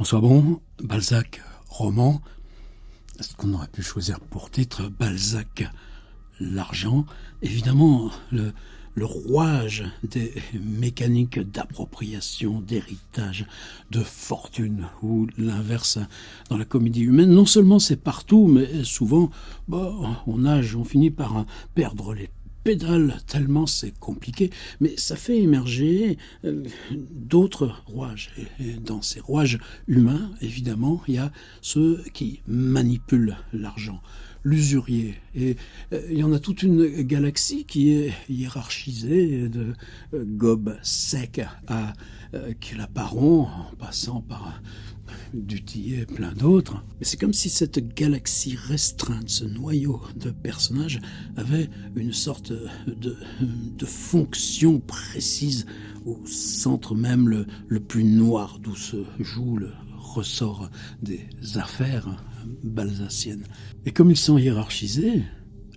François Bon, Balzac, roman. Est-ce qu'on aurait pu choisir pour titre Balzac, l'argent? Évidemment, le rouage des mécaniques d'appropriation, d'héritage, de fortune, ou l'inverse dans la comédie humaine. Non seulement c'est partout, mais souvent, on finit par perdre les pédales tellement c'est compliqué, mais ça fait émerger d'autres rouages. Et dans ces rouages humains, évidemment, il y a ceux qui manipulent l'argent, l'usurier. Et il y en a toute une galaxie qui est hiérarchisée de Gobseck à Claparon, en passant par du Tillet et plein d'autres. Mais c'est comme si cette galaxie restreinte, ce noyau de personnages, avait une sorte de fonction précise au centre même le plus noir d'où se joue le ressort des affaires balzaciennes. Et comme ils sont hiérarchisés,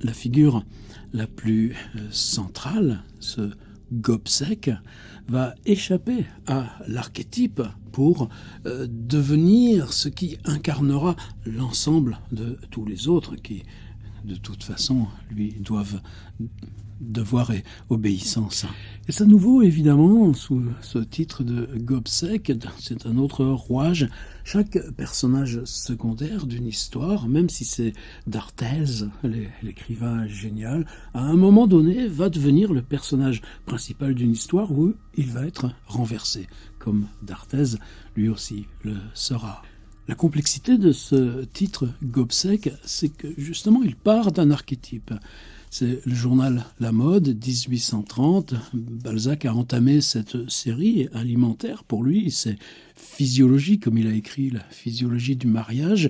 la figure la plus centrale, ce Gobseck, va échapper à l'archétype pour devenir ce qui incarnera l'ensemble de tous les autres qui, de toute façon, lui doivent devoir et obéissance. Et ça nous vaut évidemment, sous ce titre de Gobseck, c'est un autre rouage, chaque personnage secondaire d'une histoire, même si c'est d'Arthez, l'écrivain génial, à un moment donné va devenir le personnage principal d'une histoire où il va être renversé, comme d'Arthez lui aussi le sera. La complexité de ce titre Gobseck, c'est que justement il part d'un archétype. C'est le journal La Mode, 1830. Balzac a entamé cette série alimentaire. Pour lui, c'est physiologie, comme il a écrit la physiologie du mariage.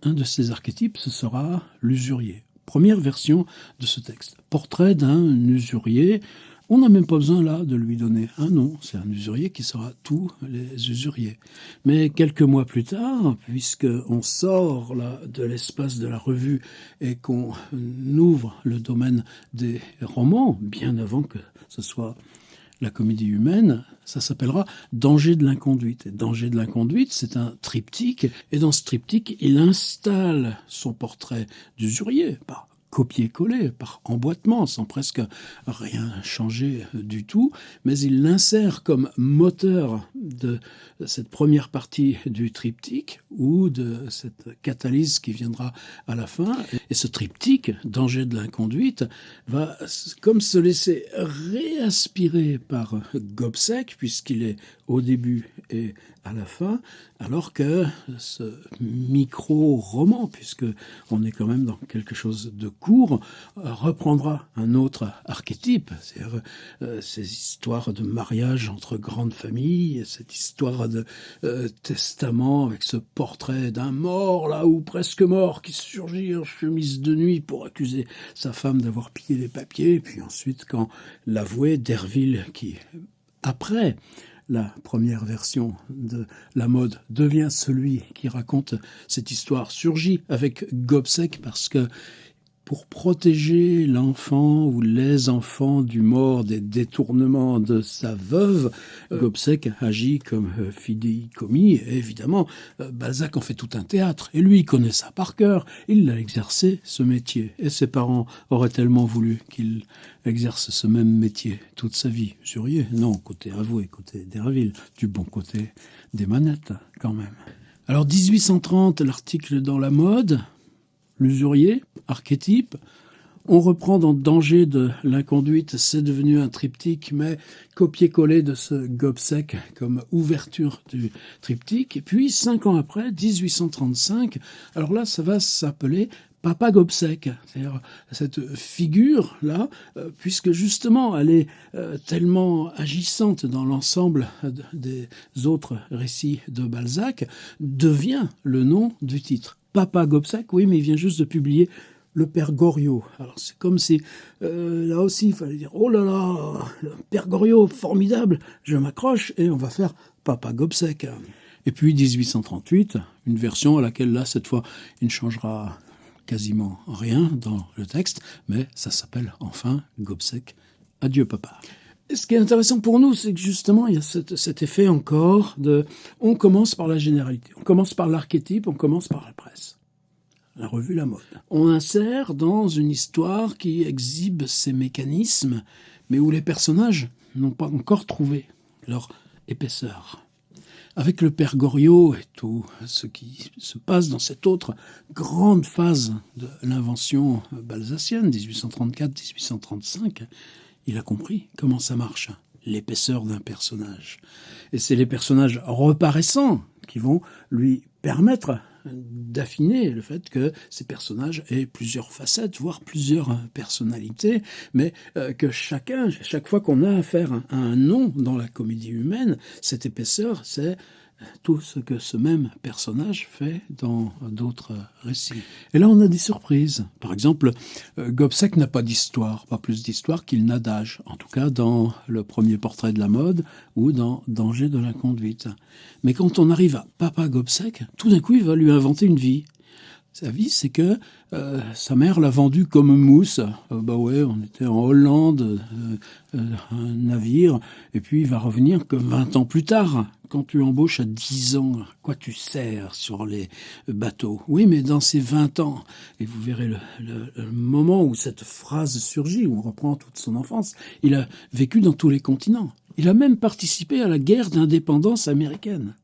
Un de ces archétypes, ce sera l'usurier. Première version de ce texte. Portrait d'un usurier. On n'a même pas besoin là de lui donner un nom, c'est un usurier qui sera tous les usuriers. Mais quelques mois plus tard, puisqu'on sort là de l'espace de la revue et qu'on ouvre le domaine des romans, bien avant que ce soit la comédie humaine, ça s'appellera Danger de l'inconduite. Et Danger de l'inconduite, c'est un triptyque, et dans ce triptyque, il installe son portrait d'usurier, par copier-coller, par emboîtement, sans presque rien changer du tout, mais il l'insère comme moteur de cette première partie du triptyque ou de cette catalyse qui viendra à la fin. Et ce triptyque, Danger de l'inconduite, va comme se laisser réaspirer par Gobseck, puisqu'il est au début et à la fin, alors que ce micro-roman, puisque on est quand même dans quelque chose de court, reprendra un autre archétype, c'est-à-dire ces histoires de mariage entre grandes familles, cette histoire de testament avec ce portrait d'un mort, là, ou presque mort, qui surgit en chemise de nuit pour accuser sa femme d'avoir pillé les papiers, et puis ensuite, quand l'avoué Derville, qui, après la première version de La Mode, devient celui qui raconte cette histoire, surgit avec Gobseck parce que pour protéger l'enfant ou les enfants du mort des détournements de sa veuve, Gobseck agit comme fidéicommis. Et évidemment, Balzac en fait tout un théâtre. Et lui, il connaît ça par cœur. Il a exercé ce métier. Et ses parents auraient tellement voulu qu'il exerce ce même métier toute sa vie. Usurier, non, côté avoué, côté Derville, du bon côté des manettes, quand même. Alors, 1830, l'article dans La Mode, l'usurier, archétype. On reprend dans Danger de l'inconduite, c'est devenu un triptyque, mais copier-coller de ce Gobseck comme ouverture du triptyque. Et puis, 5 ans après, 1835, alors là, ça va s'appeler Papa Gobseck, c'est-à-dire cette figure-là, puisque justement elle est tellement agissante dans l'ensemble des autres récits de Balzac, devient le nom du titre. Papa Gobseck, oui, mais il vient juste de publier Le Père Goriot. Alors c'est comme si, là aussi, il fallait dire, oh là là, le Père Goriot, formidable, je m'accroche, et on va faire Papa Gobseck. Et puis 1838, une version à laquelle, là, cette fois, il ne changera quasiment rien dans le texte, mais ça s'appelle enfin Gobseck, Adieu Papa. Et ce qui est intéressant pour nous, c'est que justement, il y a cet effet encore de... On commence par la généralité, on commence par l'archétype, on commence par la presse, la revue La Mode. On insère dans une histoire qui exhibe ces mécanismes, mais où les personnages n'ont pas encore trouvé leur épaisseur. Avec le père Goriot et tout ce qui se passe dans cette autre grande phase de l'invention balzacienne, 1834-1835, il a compris comment ça marche, l'épaisseur d'un personnage. Et c'est les personnages reparaissants qui vont lui permettre d'affiner le fait que ces personnages aient plusieurs facettes, voire plusieurs personnalités, mais que chaque fois qu'on a affaire à un nom dans la comédie humaine, cette épaisseur, c'est tout ce que ce même personnage fait dans d'autres récits. Et là, on a des surprises. Par exemple, Gobseck n'a pas d'histoire, pas plus d'histoire qu'il n'a d'âge. En tout cas, dans le premier portrait de la mode ou dans Danger de l'inconduite. Mais quand on arrive à Papa Gobseck, tout d'un coup, il va lui inventer une vie. Sa vie, c'est que sa mère l'a vendu comme mousse. Bah ouais, on était en Hollande, un navire, et puis il va revenir que 20 ans plus tard. Quand tu embauches à 10 ans, à quoi tu sers sur les bateaux? Oui, mais dans ces 20 ans, et vous verrez le moment où cette phrase surgit, où on reprend toute son enfance, il a vécu dans tous les continents. Il a même participé à la guerre d'indépendance américaine.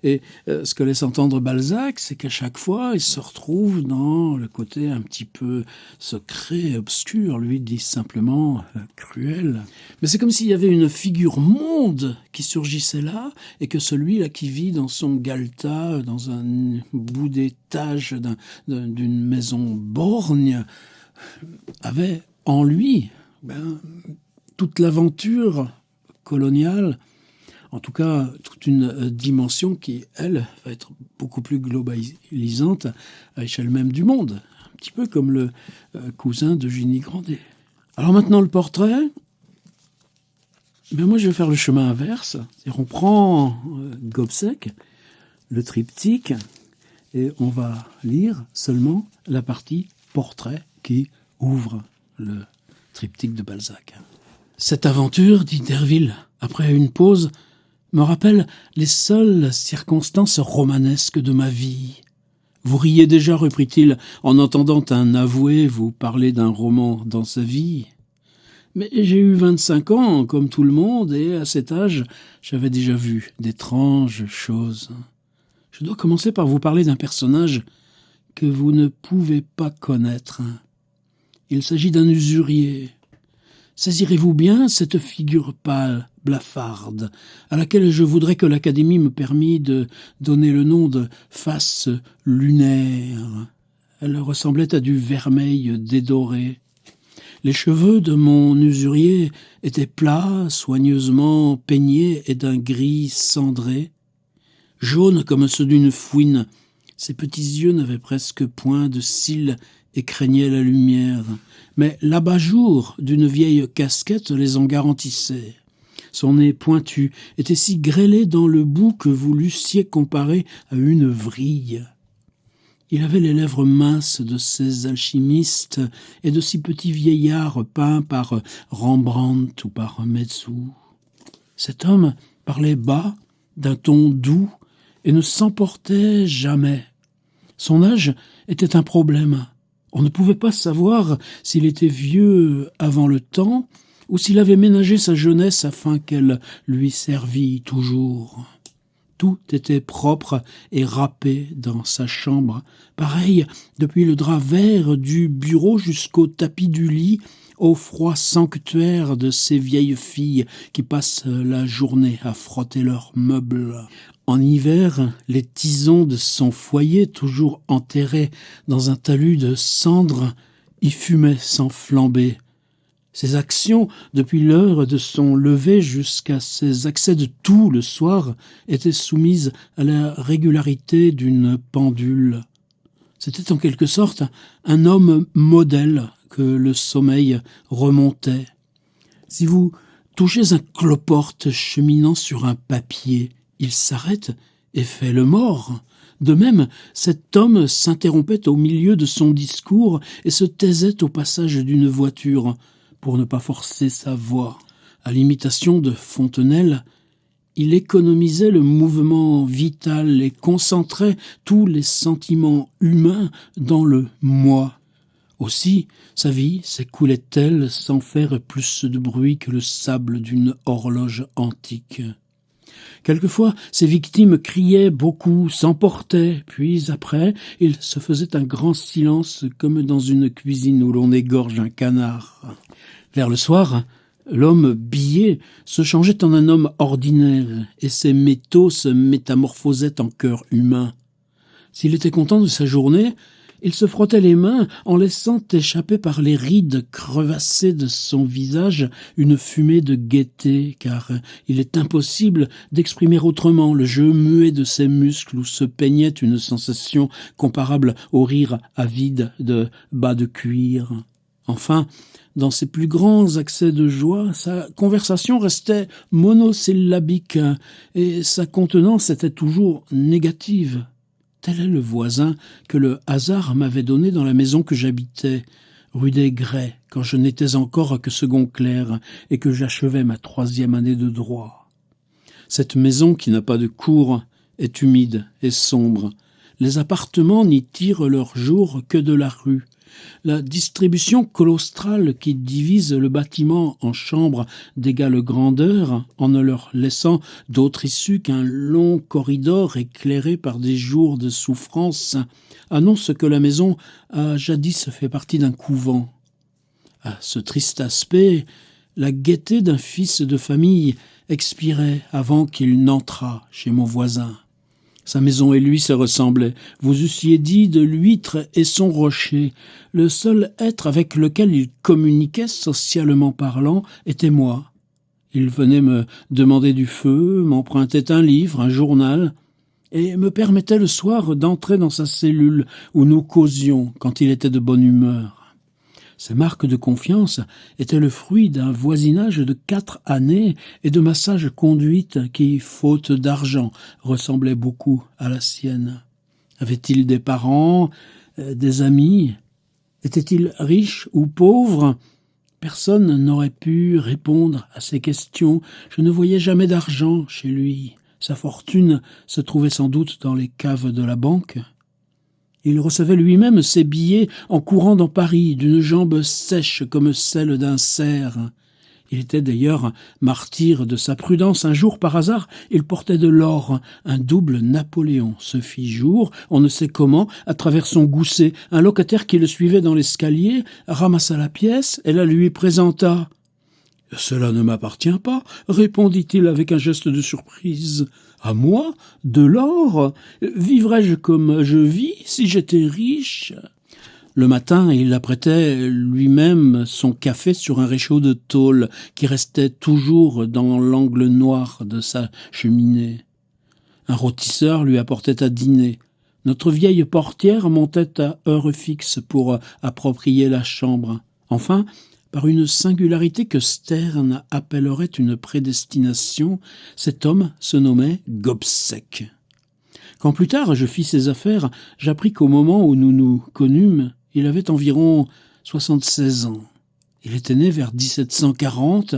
Et ce que laisse entendre Balzac, c'est qu'à chaque fois, il se retrouve dans le côté un petit peu secret, obscur, lui dit simplement cruel. Mais c'est comme s'il y avait une figure monde qui surgissait là, et que celui-là qui vit dans son galetas, dans un bout d'étage d'une maison borgne, avait en lui toute l'aventure coloniale, en tout cas, toute une dimension qui, elle, va être beaucoup plus globalisante à l'échelle même du monde. Un petit peu comme le cousin d'Eugénie Grandet. Alors maintenant, le portrait. Moi, je vais faire le chemin inverse. C'est-à-dire, on prend Gobseck, le triptyque, et on va lire seulement la partie portrait qui ouvre le triptyque de Balzac. Cette aventure, dit Derville, après une pause, me rappelle les seules circonstances romanesques de ma vie. Vous riez déjà, reprit-il, en entendant un avoué vous parler d'un roman dans sa vie. Mais j'ai eu 25 ans, comme tout le monde, et à cet âge, j'avais déjà vu d'étranges choses. Je dois commencer par vous parler d'un personnage que vous ne pouvez pas connaître. Il s'agit d'un usurier. Saisirez-vous bien cette figure pâle, blafarde, à laquelle je voudrais que l'Académie me permît de donner le nom de face lunaire. Elle ressemblait à du vermeil dédoré. Les cheveux de mon usurier étaient plats, soigneusement peignés et d'un gris cendré. Jaunes comme ceux d'une fouine, ses petits yeux n'avaient presque point de cils et craignaient la lumière. Mais l'abat-jour d'une vieille casquette les en garantissait. Son nez pointu était si grêlé dans le bout que vous l'eussiez comparé à une vrille. Il avait les lèvres minces de ces alchimistes et de si petits vieillards peints par Rembrandt ou par Metsu. Cet homme parlait bas, d'un ton doux, et ne s'emportait jamais. Son âge était un problème. On ne pouvait pas savoir s'il était vieux avant le temps ou s'il avait ménagé sa jeunesse afin qu'elle lui servît toujours. Tout était propre et râpé dans sa chambre, pareil depuis le drap vert du bureau jusqu'au tapis du lit, au froid sanctuaire de ces vieilles filles qui passent la journée à frotter leurs meubles. En hiver, les tisons de son foyer, toujours enterrés dans un talus de cendres, y fumaient sans flamber. Ses actions, depuis l'heure de son lever jusqu'à ses accès de toux le soir, étaient soumises à la régularité d'une pendule. C'était en quelque sorte un homme modèle que le sommeil remontait. Si vous touchez un cloporte cheminant sur un papier, il s'arrête et fait le mort. De même, cet homme s'interrompait au milieu de son discours et se taisait au passage d'une voiture pour ne pas forcer sa voix. À l'imitation de Fontenelle, il économisait le mouvement vital et concentrait tous les sentiments humains dans le moi. Aussi, sa vie s'écoulait-elle sans faire plus de bruit que le sable d'une horloge antique. Quelquefois, ses victimes criaient beaucoup, s'emportaient, puis après, il se faisait un grand silence comme dans une cuisine où l'on égorge un canard. Vers le soir, l'homme billet se changeait en un homme ordinaire, et ses métaux se métamorphosaient en cœur humain. S'il était content de sa journée, il se frottait les mains en laissant échapper par les rides crevassées de son visage une fumée de gaieté, car il est impossible d'exprimer autrement le jeu muet de ses muscles où se peignait une sensation comparable au rire avide de bas de cuir. Enfin, dans ses plus grands accès de joie, sa conversation restait monosyllabique et sa contenance était toujours négative. Tel est le voisin que le hasard m'avait donné dans la maison que j'habitais, rue des Grès, quand je n'étais encore que second clerc et que j'achevais ma 3e année de droit. Cette maison qui n'a pas de cour est humide et sombre. Les appartements n'y tirent leur jour que de la rue. La distribution colostrale qui divise le bâtiment en chambres d'égale grandeur, en ne leur laissant d'autre issue qu'un long corridor éclairé par des jours de souffrance, annonce que la maison a jadis fait partie d'un couvent. À ce triste aspect, la gaieté d'un fils de famille expirait avant qu'il n'entrât chez mon voisin. Sa maison et lui se ressemblaient. Vous eussiez dit de l'huître et son rocher. Le seul être avec lequel il communiquait, socialement parlant, était moi. Il venait me demander du feu, m'empruntait un livre, un journal, et me permettait le soir d'entrer dans sa cellule où nous causions quand il était de bonne humeur. Ces marques de confiance étaient le fruit d'un voisinage de 4 années et de ma sage conduite qui, faute d'argent, ressemblait beaucoup à la sienne. Avait-il des parents, des amis? Était-il riche ou pauvre? Personne n'aurait pu répondre à ces questions. Je ne voyais jamais d'argent chez lui. Sa fortune se trouvait sans doute dans les caves de la banque. Il recevait lui-même ses billets en courant dans Paris, d'une jambe sèche comme celle d'un cerf. Il était d'ailleurs martyr de sa prudence. Un jour, par hasard, il portait de l'or. Un double Napoléon se fit jour, on ne sait comment, à travers son gousset. Un locataire qui le suivait dans l'escalier ramassa la pièce et la lui présenta. « Cela ne m'appartient pas, répondit-il avec un geste de surprise. À moi, de l'or? Vivrais-je comme je vis si j'étais riche ?» Le matin, il apprêtait lui-même son café sur un réchaud de tôle qui restait toujours dans l'angle noir de sa cheminée. Un rôtisseur lui apportait à dîner. Notre vieille portière montait à heure fixe pour approprier la chambre. Enfin, par une singularité que Sterne appellerait une prédestination, cet homme se nommait Gobseck. Quand plus tard je fis ses affaires, j'appris qu'au moment où nous nous connûmes, il avait environ 76 ans. Il était né vers 1740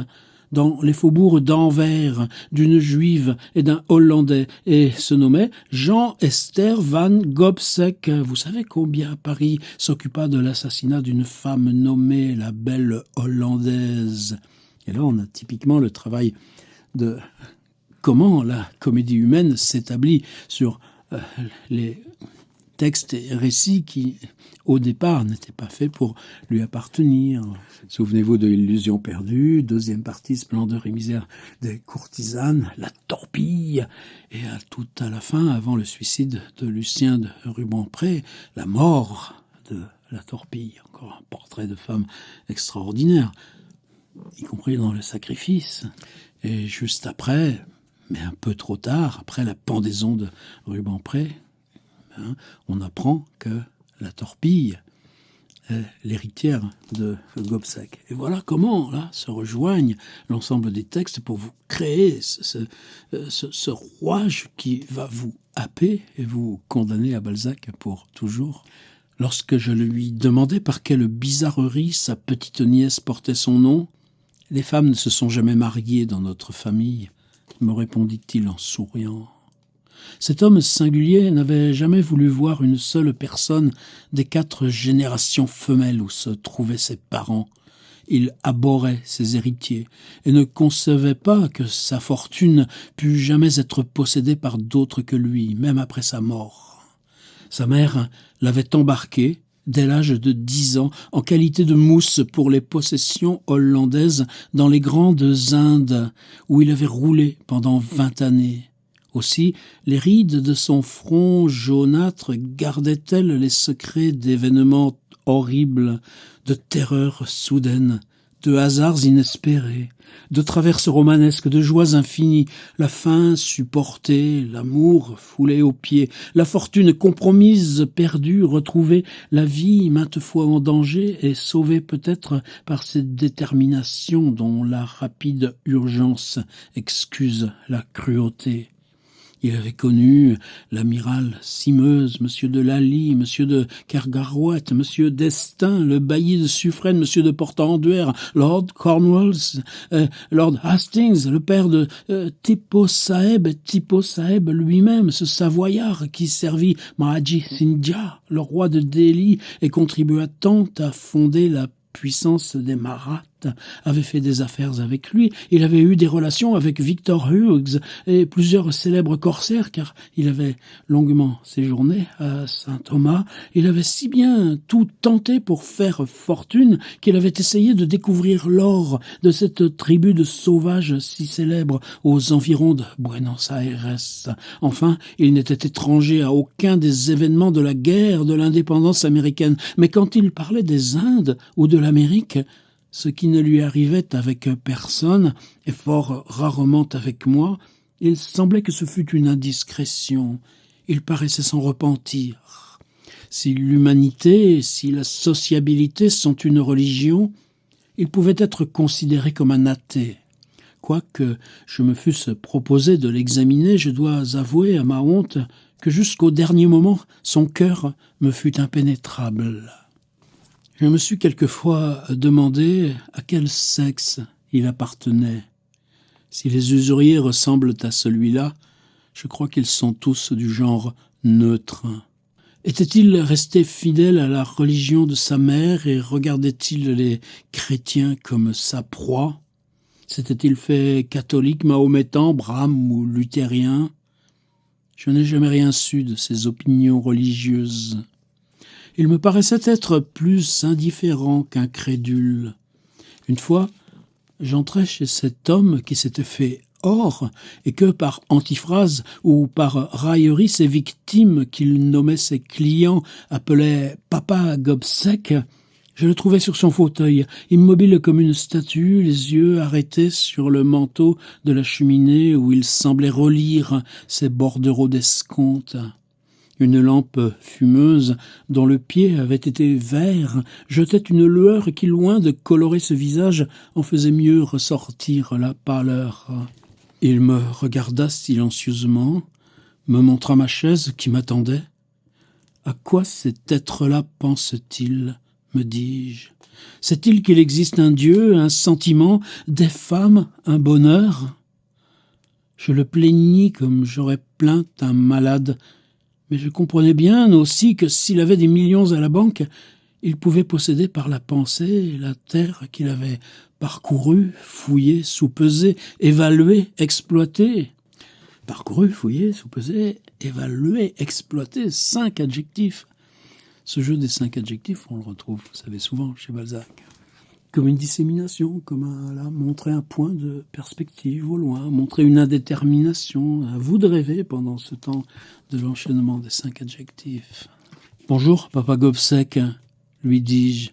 dans les faubourgs d'Anvers, d'une Juive et d'un Hollandais, et se nommait Jean-Esther van Gobseck. Vous savez combien Paris s'occupa de l'assassinat d'une femme nommée la Belle Hollandaise. Et là, on a typiquement le travail de comment la comédie humaine s'établit sur les textes et récits qui, au départ, n'étaient pas faits pour lui appartenir. Souvenez-vous de Illusion perdue, deuxième partie, Splendeur et misère des courtisanes, La torpille, et tout à la fin, avant le suicide de Lucien de Rubempré, la mort de la torpille. Encore un portrait de femme extraordinaire, y compris dans le sacrifice. Et juste après, mais un peu trop tard, après la pendaison de Rubempré, on apprend que la torpille est l'héritière de Gobseck. Et voilà comment là se rejoignent l'ensemble des textes pour vous créer ce rouage qui va vous happer et vous condamner à Balzac pour toujours. Lorsque je lui demandai par quelle bizarrerie sa petite nièce portait son nom, « Les femmes ne se sont jamais mariées dans notre famille », me répondit-il en souriant. Cet homme singulier n'avait jamais voulu voir une seule personne des 4 générations femelles où se trouvaient ses parents. Il abhorrait ses héritiers et ne concevait pas que sa fortune pût jamais être possédée par d'autres que lui, même après sa mort. Sa mère l'avait embarqué, dès l'âge de 10 ans, en qualité de mousse pour les possessions hollandaises dans les grandes Indes, où il avait roulé pendant 20 années. Aussi, les rides de son front jaunâtre gardaient-elles les secrets d'événements horribles, de terreurs soudaines, de hasards inespérés, de traverses romanesques, de joies infinies, la faim supportée, l'amour foulé aux pieds, la fortune compromise, perdue, retrouvée, la vie maintes fois en danger et sauvée peut-être par cette détermination dont la rapide urgence excuse la cruauté. Il avait connu l'amiral Simeuse, monsieur de Lally, monsieur de Kergarouët, monsieur d'Estaing, le bailli de Suffren, monsieur de Portenduère, Lord Cornwallis, Lord Hastings, le père de Tippoo Saeb lui-même, ce Savoyard qui servit Mahadji Sindhia, le roi de Delhi, et contribua tant à fonder la puissance des Marathas, avait fait des affaires avec lui. Il avait eu des relations avec Victor Hughes et plusieurs célèbres corsaires, car il avait longuement séjourné à Saint-Thomas. Il avait si bien tout tenté pour faire fortune qu'il avait essayé de découvrir l'or de cette tribu de sauvages si célèbre aux environs de Buenos Aires. Enfin, il n'était étranger à aucun des événements de la guerre de l'indépendance américaine. Mais quand il parlait des Indes ou de l'Amérique, ce qui ne lui arrivait avec personne, et fort rarement avec moi, il semblait que ce fût une indiscrétion. Il paraissait s'en repentir. Si l'humanité, si la sociabilité sont une religion, il pouvait être considéré comme un athée. Quoique je me fusse proposé de l'examiner, je dois avouer à ma honte que jusqu'au dernier moment, son cœur me fut impénétrable. Je me suis quelquefois demandé à quel sexe il appartenait. Si les usuriers ressemblent à celui-là, je crois qu'ils sont tous du genre neutre. Était-il resté fidèle à la religion de sa mère et regardait-il les chrétiens comme sa proie? S'était-il fait catholique, mahométan, brahme ou luthérien? Je n'ai jamais rien su de ses opinions religieuses. Il me paraissait être plus indifférent qu'incrédule. Une fois, j'entrai chez cet homme qui s'était fait or et que, par antiphrase ou par raillerie, ses victimes, qu'il nommait ses clients, appelait Papa Gobseck. Je le trouvais sur son fauteuil, immobile comme une statue, les yeux arrêtés sur le manteau de la cheminée où il semblait relire ses bordereaux d'escompte. Une lampe fumeuse, dont le pied avait été vert, jetait une lueur qui, loin de colorer ce visage, en faisait mieux ressortir la pâleur. Il me regarda silencieusement, me montra ma chaise qui m'attendait. « À quoi cet être-là pense-t-il » me dis-je. « Sait-il qu'il existe un Dieu, un sentiment, des femmes, un bonheur ?» Je le plaignis comme j'aurais plaint un malade, mais je comprenais bien aussi que s'il avait des millions à la banque, il pouvait posséder par la pensée la terre qu'il avait parcourue, fouillée, soupesée, évaluée, exploitée. Parcourue, fouillée, soupesée, évaluée, exploitée, 5 adjectifs. Ce jeu des 5 adjectifs, on le retrouve, vous savez, souvent chez Balzac. Comme une dissémination, comme montrer un point de perspective au loin, montrer une indétermination. À vous de rêver pendant ce temps de l'enchaînement des 5 adjectifs. « Bonjour, Papa Gobseck, lui dis-je.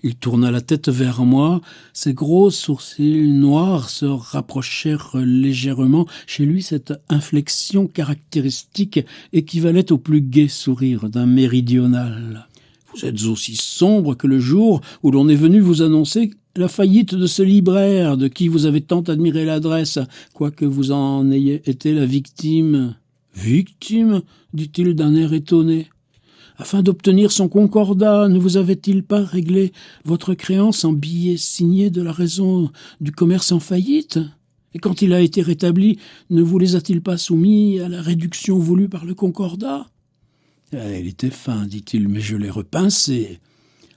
Il tourna la tête vers moi, ses gros sourcils noirs se rapprochèrent légèrement. Chez lui, cette inflexion caractéristique équivalait au plus gai sourire d'un méridional. Vous êtes aussi sombre que le jour où l'on est venu vous annoncer la faillite de ce libraire de qui vous avez tant admiré l'adresse, quoique vous en ayez été la victime. »« Victime » dit-il d'un air étonné. Afin d'obtenir son concordat, ne vous avait-il pas réglé votre créance en billets signés de la raison du commerce en faillite? Et quand il a été rétabli, ne vous les a-t-il pas soumis à la réduction voulue par le concordat? Il était fin, dit-il, mais je l'ai repincé.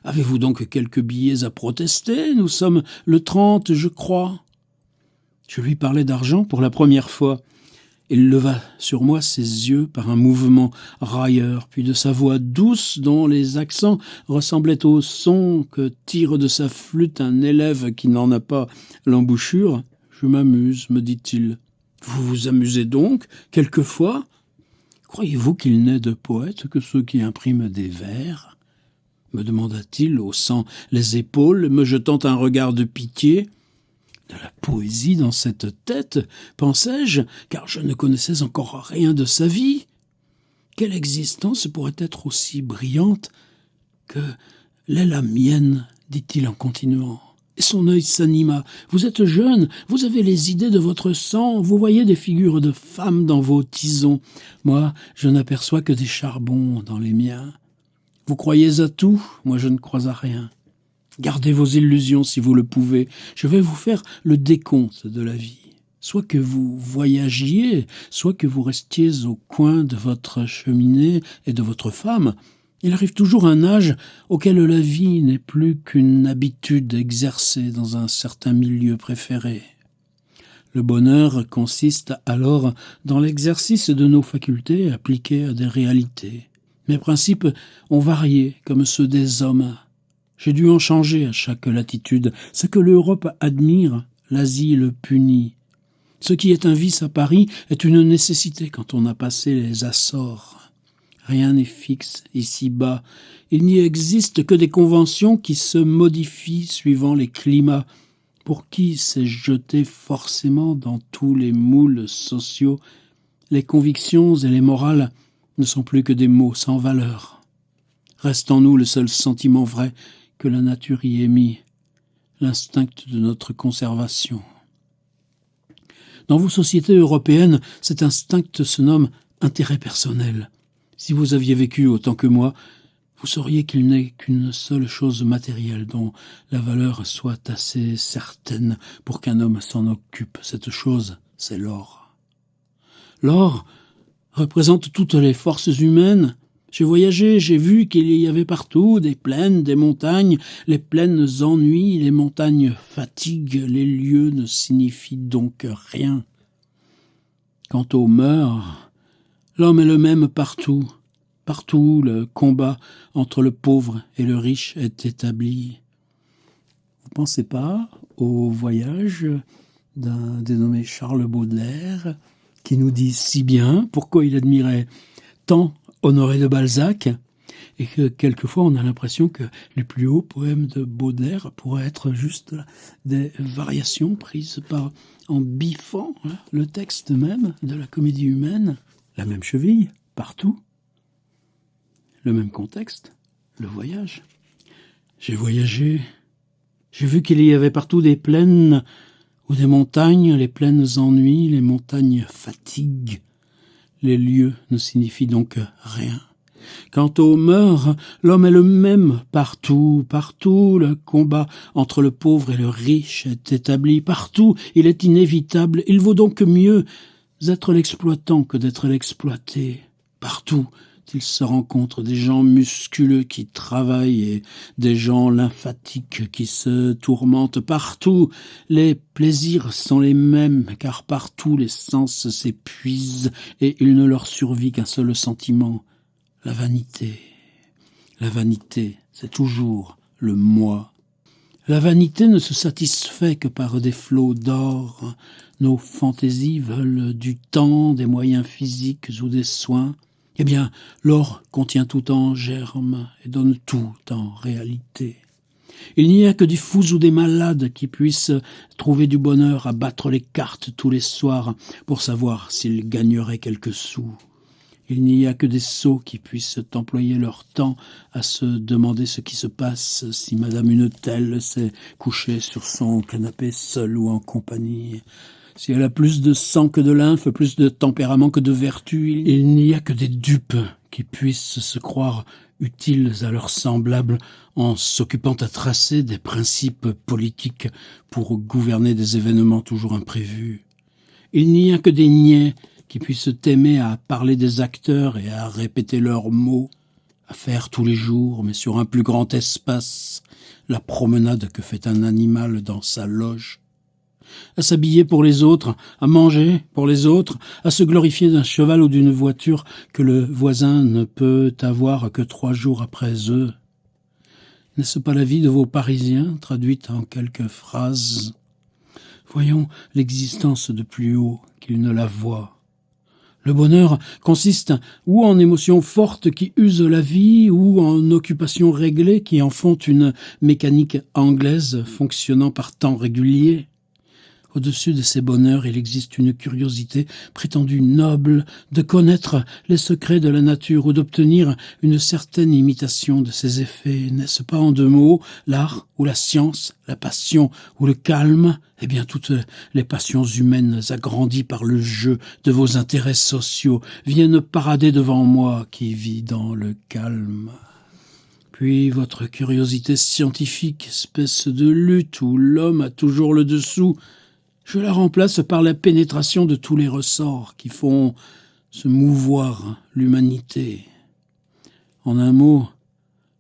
Avez-vous donc quelques billets à protester? Nous sommes le 30, je crois. Je lui parlais d'argent pour la première fois. Il leva sur moi ses yeux par un mouvement railleur, puis de sa voix douce dont les accents ressemblaient au son que tire de sa flûte un élève qui n'en a pas l'embouchure. « Je m'amuse, me dit-il. »« Vous vous amusez donc, quelquefois ? Croyez-vous qu'il n'est de poète que ceux qui impriment des vers ?» me demanda-t-il, haussant les épaules, me jetant un regard de pitié. De la poésie dans cette tête, pensai-je, car je ne connaissais encore rien de sa vie. Quelle existence pourrait être aussi brillante que l'est la mienne, dit-il en continuant. Et son œil s'anima. Vous êtes jeune, vous avez les idées de votre sang, vous voyez des figures de femmes dans vos tisons. Moi, je n'aperçois que des charbons dans les miens. Vous croyez à tout, moi je ne crois à rien. Gardez vos illusions si vous le pouvez. Je vais vous faire le décompte de la vie. Soit que vous voyagiez, soit que vous restiez au coin de votre cheminée et de votre femme. Il arrive toujours un âge auquel la vie n'est plus qu'une habitude exercée dans un certain milieu préféré. Le bonheur consiste alors dans l'exercice de nos facultés appliquées à des réalités. Mes principes ont varié comme ceux des hommes. J'ai dû en changer à chaque latitude. Ce que l'Europe admire, l'Asie le punit. Ce qui est un vice à Paris est une nécessité quand on a passé les Açores. Rien n'est fixe ici-bas. Il n'y existe que des conventions qui se modifient suivant les climats. Pour qui s'est jeté forcément dans tous les moules sociaux, les convictions et les morales ne sont plus que des mots sans valeur. Reste en nous le seul sentiment vrai que la nature y ait mis, l'instinct de notre conservation. Dans vos sociétés européennes, cet instinct se nomme intérêt personnel. Si vous aviez vécu autant que moi, vous sauriez qu'il n'est qu'une seule chose matérielle dont la valeur soit assez certaine pour qu'un homme s'en occupe. Cette chose, c'est l'or. L'or représente toutes les forces humaines. J'ai voyagé, j'ai vu qu'il y avait partout des plaines, des montagnes. Les plaines ennuient, les montagnes fatiguent, les lieux ne signifient donc rien. Quant aux mœurs, l'homme est le même partout. Partout, le combat entre le pauvre et le riche est établi. Vous ne pensez pas au voyage d'un dénommé Charles Baudelaire qui nous dit si bien pourquoi il admirait tant Honoré de Balzac et que quelquefois on a l'impression que les plus hauts poèmes de Baudelaire pourraient être juste des variations prises en biffant le texte même de la comédie humaine. La même cheville, partout. Le même contexte, le voyage. J'ai voyagé, j'ai vu qu'il y avait partout des plaines ou des montagnes, les plaines ennuient, les montagnes fatiguent. Les lieux ne signifient donc rien. Quant aux mœurs, l'homme est le même partout, partout, le combat entre le pauvre et le riche est établi, partout, il est inévitable, il vaut donc mieux être l'exploitant que d'être l'exploité. Partout, il se rencontre des gens musculeux qui travaillent et des gens lymphatiques qui se tourmentent. Partout, les plaisirs sont les mêmes, car partout les sens s'épuisent et il ne leur survit qu'un seul sentiment, la vanité. La vanité, c'est toujours le moi. La vanité ne se satisfait que par des flots d'or. Nos fantaisies veulent du temps, des moyens physiques ou des soins. Eh bien, l'or contient tout en germe et donne tout en réalité. Il n'y a que des fous ou des malades qui puissent trouver du bonheur à battre les cartes tous les soirs pour savoir s'ils gagneraient quelques sous. Il n'y a que des sots qui puissent employer leur temps à se demander ce qui se passe si madame une telle s'est couchée sur son canapé seule ou en compagnie. Si elle a plus de sang que de lymphe, plus de tempérament que de vertu, il n'y a que des dupes qui puissent se croire utiles à leurs semblables en s'occupant à tracer des principes politiques pour gouverner des événements toujours imprévus. Il n'y a que des niais qui puissent aimer à parler des acteurs et à répéter leurs mots, à faire tous les jours, mais sur un plus grand espace, la promenade que fait un animal dans sa loge, à s'habiller pour les autres, à manger pour les autres, à se glorifier d'un cheval ou d'une voiture que le voisin ne peut avoir que 3 jours après eux. N'est-ce pas la vie de vos Parisiens, traduite en quelques phrases? Voyons l'existence de plus haut qu'ils ne la voient. Le bonheur consiste ou en émotions fortes qui usent la vie, ou en occupations réglées qui en font une mécanique anglaise fonctionnant par temps régulier. Au-dessus de ces bonheurs, il existe une curiosité prétendue noble de connaître les secrets de la nature ou d'obtenir une certaine imitation de ses effets. N'est-ce pas en 2 mots, l'art ou la science, la passion ou le calme? Eh bien, toutes les passions humaines agrandies par le jeu de vos intérêts sociaux viennent parader devant moi qui vis dans le calme. Puis votre curiosité scientifique, espèce de lutte où l'homme a toujours le dessous, je la remplace par la pénétration de tous les ressorts qui font se mouvoir l'humanité. En un mot,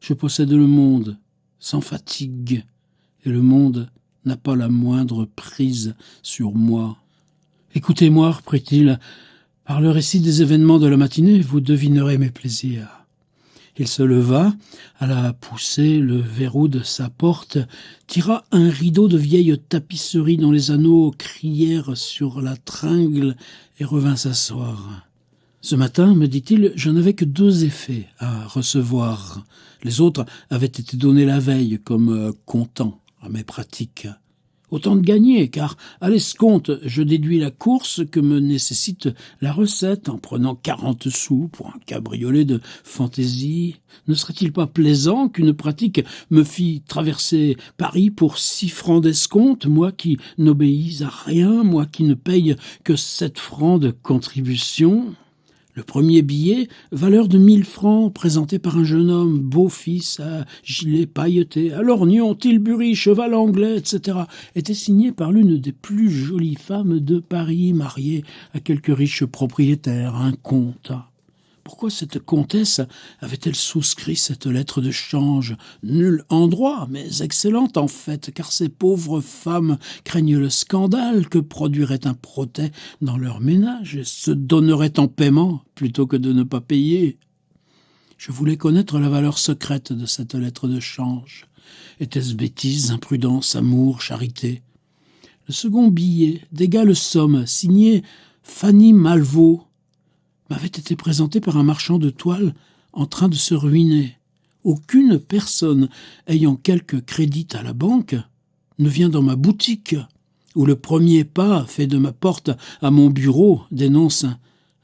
je possède le monde sans fatigue, et le monde n'a pas la moindre prise sur moi. Écoutez-moi, reprit-il, par le récit des événements de la matinée, vous devinerez mes plaisirs. Il se leva, alla pousser le verrou de sa porte, tira un rideau de vieille tapisserie dont les anneaux crièrent sur la tringle et revint s'asseoir. Ce matin, me dit-il, je n'avais que 2 effets à recevoir. Les autres avaient été donnés la veille comme comptant à mes pratiques. Autant de gagner, car à l'escompte, je déduis la course que me nécessite la recette en prenant 40 sous pour un cabriolet de fantaisie. Ne serait-il pas plaisant qu'une pratique me fît traverser Paris pour 6 francs d'escompte, moi qui n'obéis à rien, moi qui ne paye que 7 francs de contribution ? Le premier billet, valeur de 1000 francs, présenté par un jeune homme, beau-fils, à gilet pailleté, à lorgnon, tilbury, cheval anglais, etc., était signé par l'une des plus jolies femmes de Paris, mariée à quelque riche propriétaire, un comte. Pourquoi cette comtesse avait-elle souscrit cette lettre de change, nulle en droit, mais excellente en fait, car ces pauvres femmes craignent le scandale que produirait un procès dans leur ménage et se donneraient en paiement plutôt que de ne pas payer. Je voulais connaître la valeur secrète de cette lettre de change. Était-ce bêtise, imprudence, amour, charité? Le second billet, d'égale somme, signé Fanny Malvaux, m'avait été présenté par un marchand de toile en train de se ruiner. Aucune personne ayant quelque crédit à la banque ne vient dans ma boutique, où le premier pas fait de ma porte à mon bureau dénonce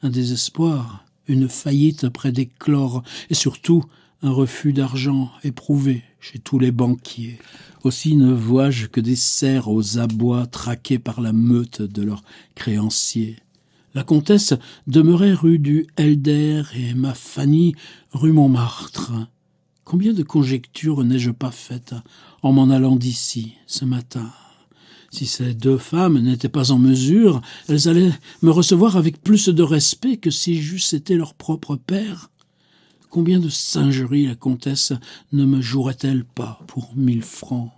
un désespoir, une faillite près d'éclore, et surtout un refus d'argent éprouvé chez tous les banquiers. Aussi ne vois-je que des cerfs aux abois traqués par la meute de leurs créanciers. La comtesse demeurait rue du Helder et ma Fanny rue Montmartre. Combien de conjectures n'ai-je pas faites en m'en allant d'ici ce matin? Si ces 2 femmes n'étaient pas en mesure, elles allaient me recevoir avec plus de respect que si j'eusse été leur propre père. Combien de singeries la comtesse ne me jouerait-elle pas pour 1000 francs?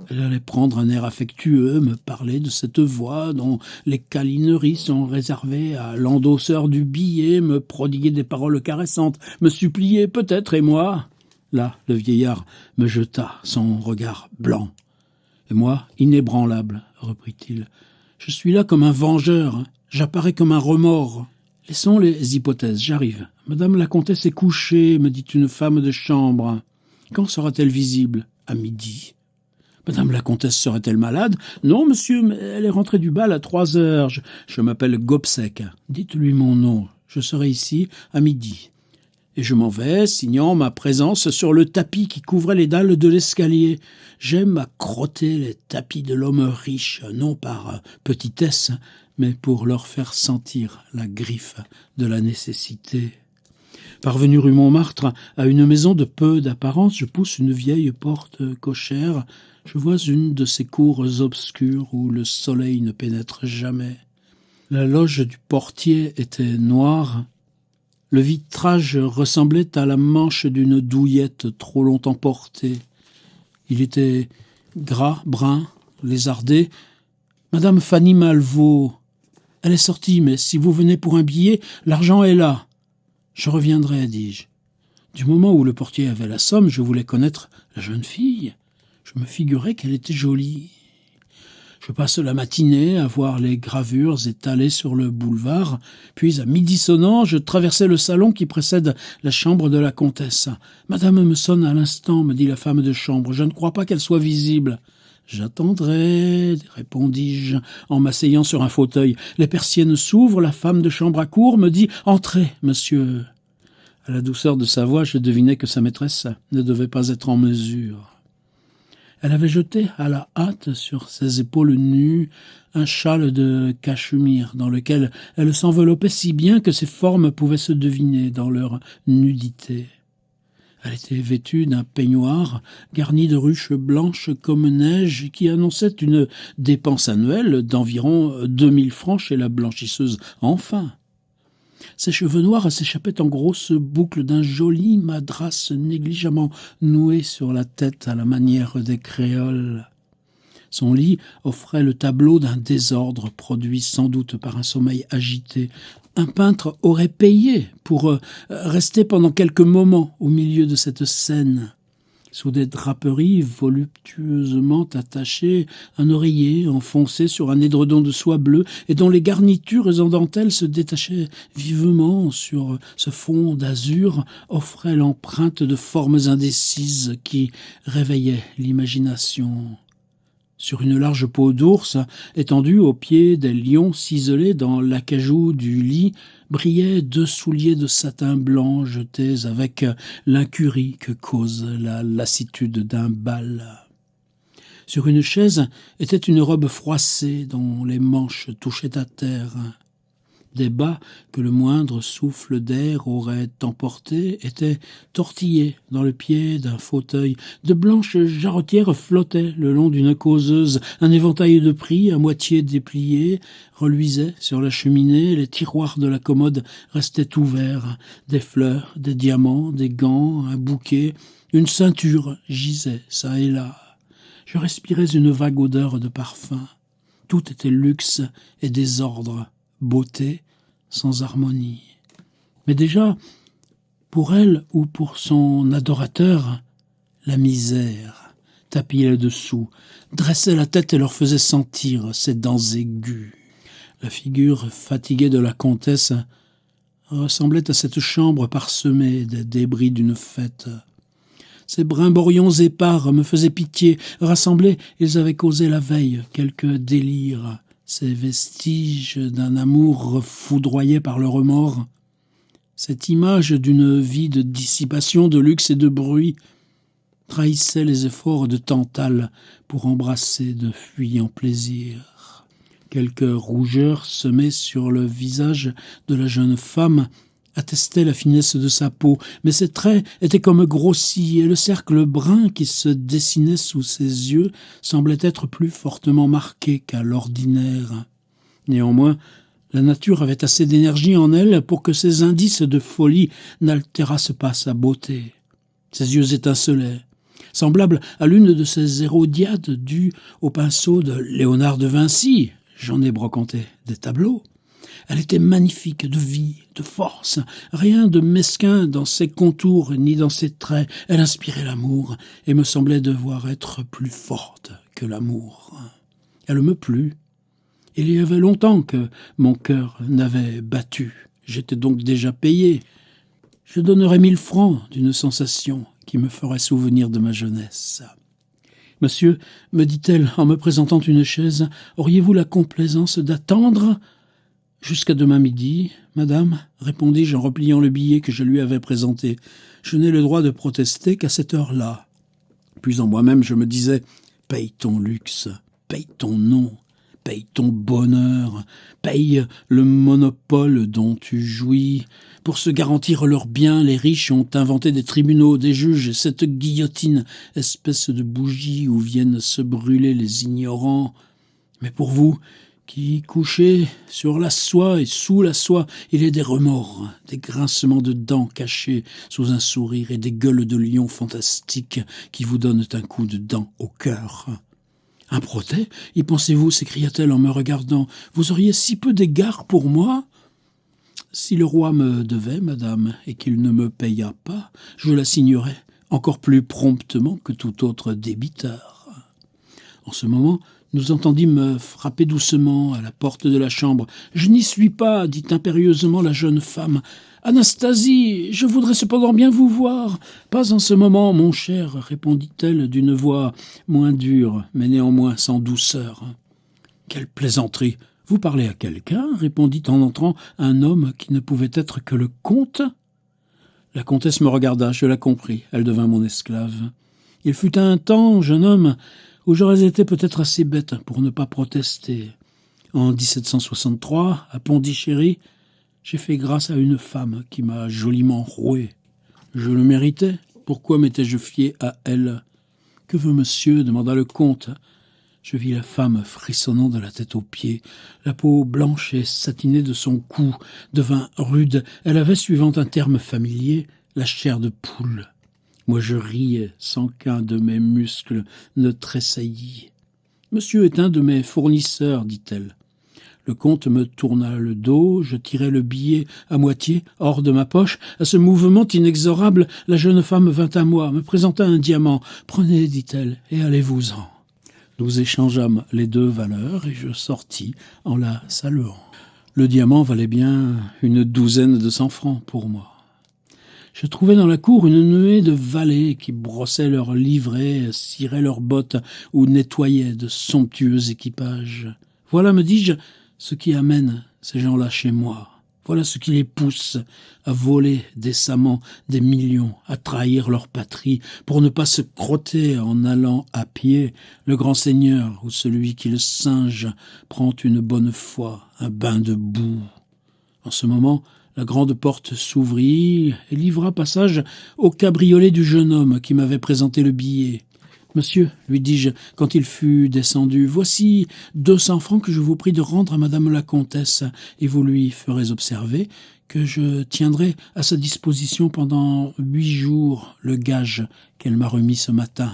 Elle allait prendre un air affectueux, me parler de cette voix dont les câlineries sont réservées à l'endosseur du billet, me prodiguer des paroles caressantes, me supplier peut-être, et moi... Là, le vieillard me jeta son regard blanc. Et moi, inébranlable, reprit-il. Je suis là comme un vengeur, j'apparais comme un remords. Laissons les hypothèses, j'arrive. Madame la comtesse est couchée, me dit une femme de chambre. Quand sera-t-elle visible? À midi. Madame la comtesse serait-elle malade? Non, monsieur, mais elle est rentrée du bal à 3 heures. Je m'appelle Gobseck. Dites-lui mon nom. Je serai ici à midi. Et je m'en vais, signant ma présence sur le tapis qui couvrait les dalles de l'escalier. J'aime à crotter les tapis de l'homme riche, non par petitesse, mais pour leur faire sentir la griffe de la nécessité. Parvenu rue Montmartre, à une maison de peu d'apparence, je pousse une vieille porte cochère. Je vois une de ces cours obscures où le soleil ne pénètre jamais. La loge du portier était noire. Le vitrage ressemblait à la manche d'une douillette trop longtemps portée. Il était gras, brun, lézardé. Madame Fanny Malvaux. Elle est sortie, mais si vous venez pour un billet, l'argent est là. Je reviendrai, dis-je. Du moment où le portier avait la somme, je voulais connaître la jeune fille. Je me figurais qu'elle était jolie. Je passe la matinée à voir les gravures étalées sur le boulevard, puis à midi sonnant, je traversai le salon qui précède la chambre de la comtesse. « Madame me sonne à l'instant, me dit la femme de chambre. Je ne crois pas qu'elle soit visible. »« J'attendrai, répondis-je en m'asseyant sur un fauteuil. Les persiennes s'ouvrent, la femme de chambre accourt, me dit « Entrez, monsieur ». À la douceur de sa voix, je devinais que sa maîtresse ne devait pas être en mesure. Elle avait jeté à la hâte sur ses épaules nues un châle de cachemire dans lequel elle s'enveloppait si bien que ses formes pouvaient se deviner dans leur nudité. Elle était vêtue d'un peignoir garni de ruches blanches comme neige qui annonçait une dépense annuelle d'environ 2000 francs chez la blanchisseuse. Enfin, ses cheveux noirs s'échappaient en grosses boucles d'un joli madras négligemment noué sur la tête à la manière des créoles. Son lit offrait le tableau d'un désordre produit sans doute par un sommeil agité. Un peintre aurait payé pour rester pendant quelques moments au milieu de cette scène. Sous des draperies voluptueusement attachées, un oreiller enfoncé sur un édredon de soie bleue et dont les garnitures en dentelle se détachaient vivement sur ce fond d'azur offrait l'empreinte de formes indécises qui réveillaient l'imagination. Sur une large peau d'ours, étendue au pied des lions ciselés dans l'acajou du lit, brillaient 2 souliers de satin blanc jetés avec l'incurie que cause la lassitude d'un bal. Sur une chaise était une robe froissée dont les manches touchaient à terre. Des bas que le moindre souffle d'air aurait emportés étaient tortillés dans le pied d'un fauteuil. De blanches jarretières flottaient le long d'une causeuse. Un éventail de prix, à moitié déplié, reluisait sur la cheminée. Les tiroirs de la commode restaient ouverts. Des fleurs, des diamants, des gants, un bouquet, une ceinture gisait çà et là. Je respirais une vague odeur de parfum. Tout était luxe et désordre. Beauté sans harmonie. Mais déjà, pour elle ou pour son adorateur, la misère tapis là-dessous, dressait la tête et leur faisait sentir ses dents aiguës. La figure fatiguée de la comtesse ressemblait à cette chambre parsemée des débris d'une fête. Ces brimborions épars me faisaient pitié. Rassemblés, ils avaient causé la veille quelque délire. Ces vestiges d'un amour foudroyé par le remords, cette image d'une vie de dissipation, de luxe et de bruit, trahissait les efforts de Tantale pour embrasser de fuyants plaisirs. Quelques rougeurs semées sur le visage de la jeune femme attestaient la finesse de sa peau, mais ses traits étaient comme grossis, et le cercle brun qui se dessinait sous ses yeux semblait être plus fortement marqué qu'à l'ordinaire. Néanmoins, la nature avait assez d'énergie en elle pour que ces indices de folie n'altérassent pas sa beauté. Ses yeux étincelaient, semblables à l'une de ces hérodiades dues au pinceau de Léonard de Vinci. J'en ai brocanté des tableaux. Elle était magnifique de vie, de force, rien de mesquin dans ses contours ni dans ses traits. Elle inspirait l'amour et me semblait devoir être plus forte que l'amour. Elle me plut. Il y avait longtemps que mon cœur n'avait battu. J'étais donc déjà payé. Je donnerais 1000 francs d'une sensation qui me ferait souvenir de ma jeunesse. « Monsieur, me dit-elle en me présentant une chaise, auriez-vous la complaisance d'attendre ?» « Jusqu'à demain midi, madame, répondis-je en repliant le billet que je lui avais présenté. Je n'ai le droit de protester qu'à cette heure-là. Puis en moi-même, je me disais, paye ton luxe, paye ton nom, paye ton bonheur, paye le monopole dont tu jouis. Pour se garantir leurs biens, les riches ont inventé des tribunaux, des juges, et cette guillotine, espèce de bougie où viennent se brûler les ignorants. Mais pour vous, qui couchez sur la soie et sous la soie, il y a des remords, des grincements de dents cachés sous un sourire et des gueules de lion fantastiques qui vous donnent un coup de dent au cœur. Un protêt, y pensez-vous, s'écria-t-elle en me regardant, vous auriez si peu d'égard pour moi ? Si le roi me devait, madame, et qu'il ne me payât pas, je la signerais encore plus promptement que tout autre débiteur. En ce moment, nous entendîmes frapper doucement à la porte de la chambre. « Je n'y suis pas, dit impérieusement la jeune femme. « Anastasie, je voudrais cependant bien vous voir. »« Pas en ce moment, mon cher, répondit-elle d'une voix moins dure, mais néanmoins sans douceur. « Quelle plaisanterie! Vous parlez à quelqu'un » répondit en entrant un homme qui ne pouvait être que le comte. La comtesse me regarda, je la compris, elle devint mon esclave. Il fut un temps, jeune homme, où j'aurais été peut-être assez bête pour ne pas protester. En 1763, à Pondichéry, j'ai fait grâce à une femme qui m'a joliment roué. Je le méritais. Pourquoi m'étais-je fié à elle ? « Que veut monsieur » demanda le comte. Je vis la femme frissonnant de la tête aux pieds. La peau blanche et satinée de son cou devint rude. Elle avait, suivant un terme familier, la chair de poule. Moi je riais sans qu'un de mes muscles ne tressaillît. « Monsieur est un de mes fournisseurs, dit-elle. » Le comte me tourna le dos, je tirai le billet à moitié hors de ma poche. À ce mouvement inexorable, la jeune femme vint à moi, me présenta un diamant. « Prenez, dit-elle, et allez-vous-en. » Nous échangeâmes les deux valeurs et je sortis en la saluant. Le diamant valait bien une douzaine de 100 francs pour moi. Je trouvais dans la cour une nuée de valets qui brossaient leurs livrées, ciraient leurs bottes ou nettoyaient de somptueux équipages. Voilà, me dis-je, ce qui amène ces gens-là chez moi. Voilà ce qui les pousse à voler décemment des millions, à trahir leur patrie, pour ne pas se crotter en allant à pied. Le grand seigneur ou celui qui le singe prend une bonne fois un bain de boue. En ce moment, la grande porte s'ouvrit et livra passage au cabriolet du jeune homme qui m'avait présenté le billet. « Monsieur, lui dis-je, quand il fut descendu, voici 200 francs que je vous prie de rendre à madame la comtesse, et vous lui ferez observer que je tiendrai à sa disposition pendant 8 jours le gage qu'elle m'a remis ce matin. »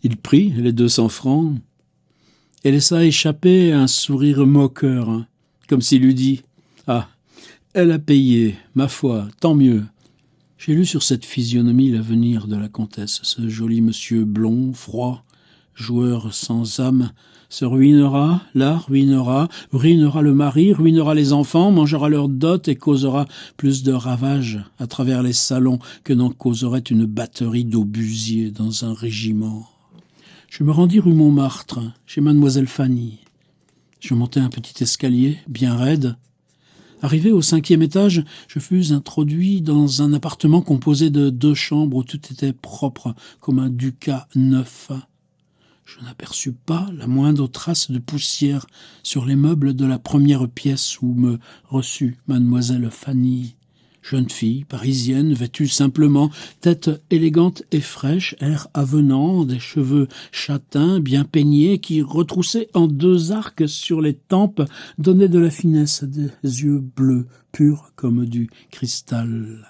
Il prit les 200 francs et laissa échapper un sourire moqueur, comme s'il eût dit « Ah, elle a payé, ma foi, tant mieux. » J'ai lu sur cette physionomie l'avenir de la comtesse. Ce joli monsieur blond, froid, joueur sans âme, se ruinera, ruinera le mari, ruinera les enfants, mangera leur dot et causera plus de ravages à travers les salons que n'en causerait une batterie d'obusiers dans un régiment. Je me rendis rue Montmartre, chez mademoiselle Fanny. Je montai un petit escalier, bien raide. Arrivé au 5e étage, je fus introduit dans un appartement composé de 2 chambres où tout était propre, comme un ducat neuf. Je n'aperçus pas la moindre trace de poussière sur les meubles de la première pièce où me reçut mademoiselle Fanny. Jeune fille, parisienne, vêtue simplement, tête élégante et fraîche, air avenant, des cheveux châtains, bien peignés, qui, retroussés en 2 arcs sur les tempes, donnaient de la finesse, des yeux bleus, purs comme du cristal.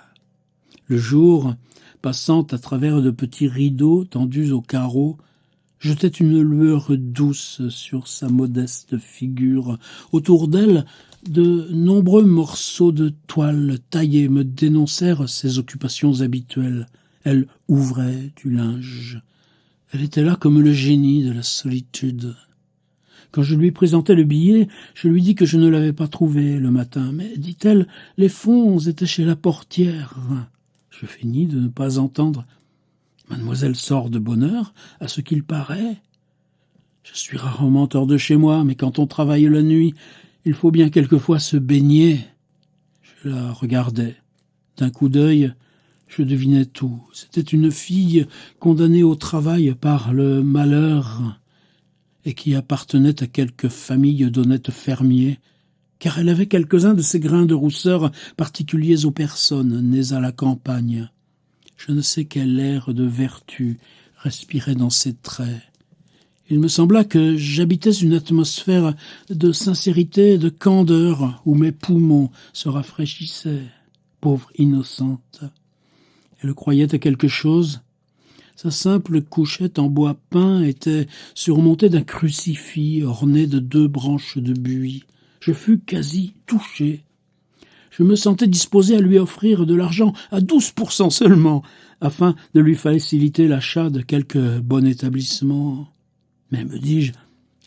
Le jour, passant à travers de petits rideaux tendus aux carreaux, jetait une lueur douce sur sa modeste figure. Autour d'elle, de nombreux morceaux de toile taillés me dénoncèrent ses occupations habituelles. Elle ouvrait du linge. Elle était là comme le génie de la solitude. Quand je lui présentai le billet, je lui dis que je ne l'avais pas trouvé le matin. Mais, dit-elle, les fonds étaient chez la portière. Je feignis de ne pas entendre. Mademoiselle sort de bonne heure, à ce qu'il paraît. Je suis rarement hors de chez moi, mais quand on travaille la nuit, il faut bien quelquefois se baigner. Je la regardais. D'un coup d'œil, je devinais tout. C'était une fille condamnée au travail par le malheur. et qui appartenait à quelque famille d'honnêtes fermiers, car elle avait quelques-uns de ces grains de rousseur particuliers aux personnes nées à la campagne. Je ne sais quel air de vertu respirait dans ses traits. Il me sembla que j'habitais une atmosphère de sincérité et de candeur où mes poumons se rafraîchissaient. Pauvre innocente. Elle croyait à quelque chose. Sa simple couchette en bois peint était surmontée d'un crucifix orné de 2 branches de buis. Je fus quasi touché. Je me sentais disposé à lui offrir de l'argent à 12% seulement, afin de lui faciliter l'achat de quelque bon établissement. Mais, me dis-je,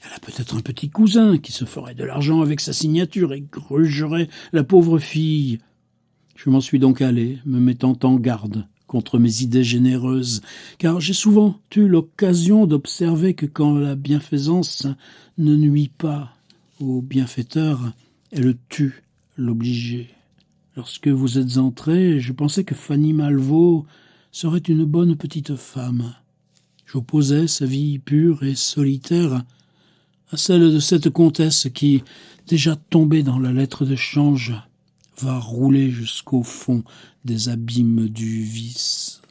elle a peut-être un petit cousin qui se ferait de l'argent avec sa signature et grugerait la pauvre fille. Je m'en suis donc allé, me mettant en garde contre mes idées généreuses, car j'ai souvent eu l'occasion d'observer que quand la bienfaisance ne nuit pas au bienfaiteur, elle tue l'obligé. Lorsque vous êtes entré, je pensais que Fanny Malvaut serait une bonne petite femme. J'opposais sa vie pure et solitaire à celle de cette comtesse qui, déjà tombée dans la lettre de change, va rouler jusqu'au fond des abîmes du vice.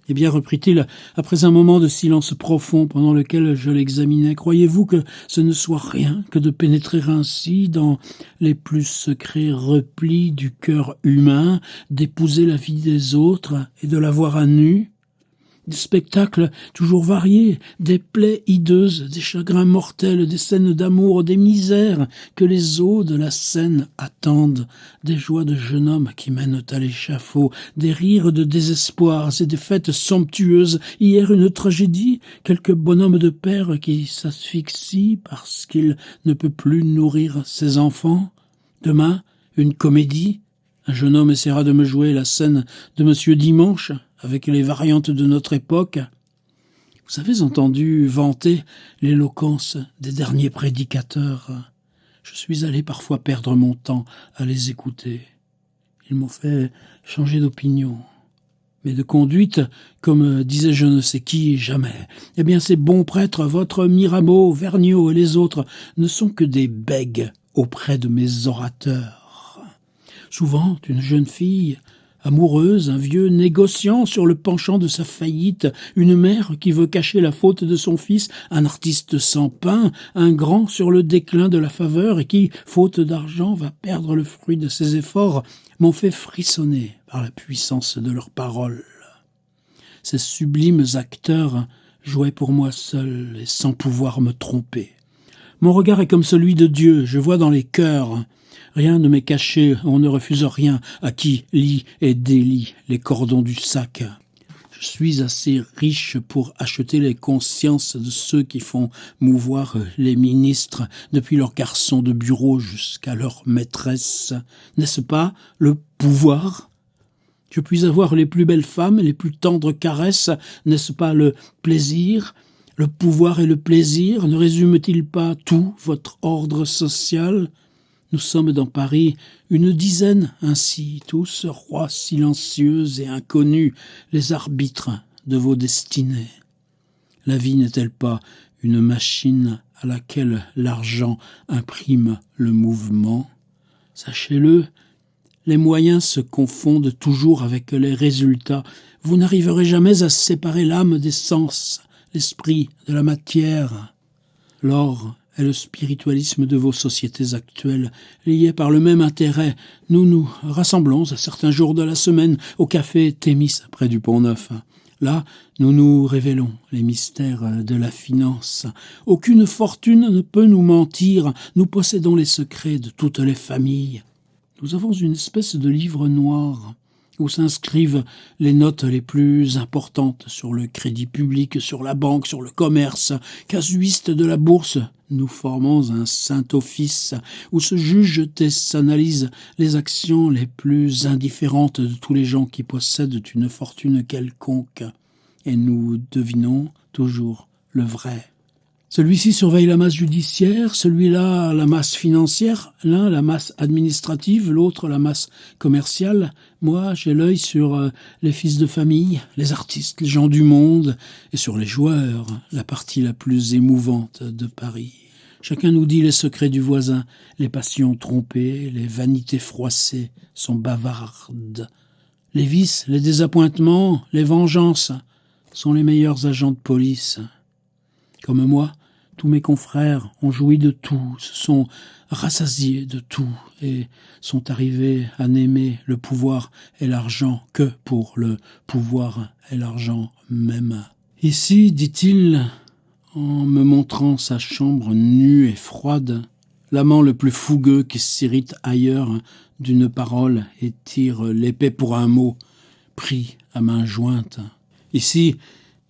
Eh bien, reprit-il, après un moment de silence profond pendant lequel je l'examinais, croyez-vous que ce ne soit rien que de pénétrer ainsi dans les plus secrets replis du cœur humain, d'épouser la vie des autres et de la voir à nu? Des spectacles toujours variés, des plaies hideuses, des chagrins mortels, des scènes d'amour, des misères que les eaux de la Seine attendent, des joies de jeune homme qui mènent à l'échafaud, des rires de désespoir et des fêtes somptueuses. Hier une tragédie, quelque bonhomme de père qui s'asphyxie parce qu'il ne peut plus nourrir ses enfants. Demain, une comédie. Un jeune homme essaiera de me jouer la scène de Monsieur Dimanche, avec les variantes de notre époque. Vous avez entendu vanter l'éloquence des derniers prédicateurs. Je suis allé parfois perdre mon temps à les écouter. Ils m'ont fait changer d'opinion. Mais de conduite, comme disait je ne sais qui, jamais. Eh bien, ces bons prêtres, votre Mirabeau, Vergniaud et les autres, ne sont que des bègues auprès de mes orateurs. Souvent, une jeune fille amoureuse, un vieux négociant sur le penchant de sa faillite, une mère qui veut cacher la faute de son fils, un artiste sans pain, un grand sur le déclin de la faveur et qui, faute d'argent, va perdre le fruit de ses efforts, m'ont fait frissonner par la puissance de leurs paroles. Ces sublimes acteurs jouaient pour moi seuls et sans pouvoir me tromper. Mon regard est comme celui de Dieu, je vois dans les cœurs. Rien ne m'est caché, on ne refuse rien à qui lie et délie les cordons du sac. Je suis assez riche pour acheter les consciences de ceux qui font mouvoir les ministres, depuis leurs garçons de bureau jusqu'à leurs maîtresses. N'est-ce pas le pouvoir ? Je puis avoir les plus belles femmes, les plus tendres caresses, n'est-ce pas le plaisir ? Le pouvoir et le plaisir ne résument-ils pas tout votre ordre social ? Nous sommes dans Paris une dizaine ainsi, tous rois silencieux et inconnus, les arbitres de vos destinées. La vie n'est-elle pas une machine à laquelle l'argent imprime le mouvement ? Sachez-le, les moyens se confondent toujours avec les résultats. Vous n'arriverez jamais à séparer l'âme des sens, l'esprit de la matière. L'or et le spiritualisme de vos sociétés actuelles, liés par le même intérêt, nous nous rassemblons à certains jours de la semaine au café Thémis près du Pont-Neuf. Là, nous nous révélons les mystères de la finance. Aucune fortune ne peut nous mentir, nous possédons les secrets de toutes les familles. Nous avons une espèce de livre noir où s'inscrivent les notes les plus importantes sur le crédit public, sur la banque, sur le commerce. Casuistes de la bourse, nous formons un saint-office où se jugent et s'analysent les actions les plus indifférentes de tous les gens qui possèdent une fortune quelconque. Et nous devinons toujours le vrai. Celui-ci surveille la masse judiciaire, celui-là la masse financière, l'un la masse administrative, l'autre la masse commerciale. Moi, j'ai l'œil sur les fils de famille, les artistes, les gens du monde, et sur les joueurs, la partie la plus émouvante de Paris. Chacun nous dit les secrets du voisin, les passions trompées, les vanités froissées sont bavardes. Les vices, les désappointements, les vengeances sont les meilleurs agents de police. Comme moi, tous mes confrères ont joui de tout, se sont rassasiés de tout et sont arrivés à n'aimer le pouvoir et l'argent que pour le pouvoir et l'argent même. Ici, dit-il, en me montrant sa chambre nue et froide, l'amant le plus fougueux qui s'irrite ailleurs d'une parole et tire l'épée pour un mot, pris à main jointe. Ici,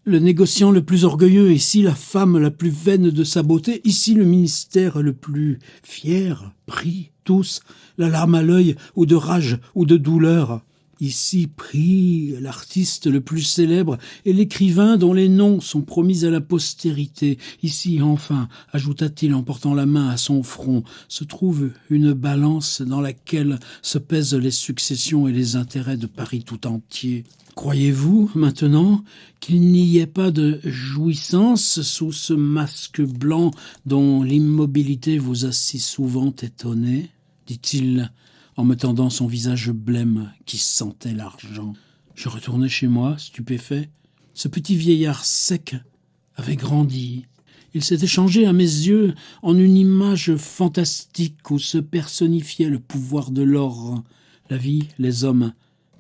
le négociant le plus orgueilleux, ici la femme la plus vaine de sa beauté, ici le ministère le plus fier, pris, tous, la larme à l'œil, ou de rage, ou de douleur. Ici pris l'artiste le plus célèbre et l'écrivain dont les noms sont promis à la postérité. Ici, enfin, ajouta-t-il en portant la main à son front, se trouve une balance dans laquelle se pèsent les successions et les intérêts de Paris tout entier. Croyez-vous, maintenant, qu'il n'y ait pas de jouissance sous ce masque blanc dont l'immobilité vous a si souvent étonné, dit-il, en me tendant son visage blême qui sentait l'argent. Je retournai chez moi, stupéfait. Ce petit vieillard sec avait grandi. Il s'était changé à mes yeux en une image fantastique où se personnifiait le pouvoir de l'or. La vie, les hommes,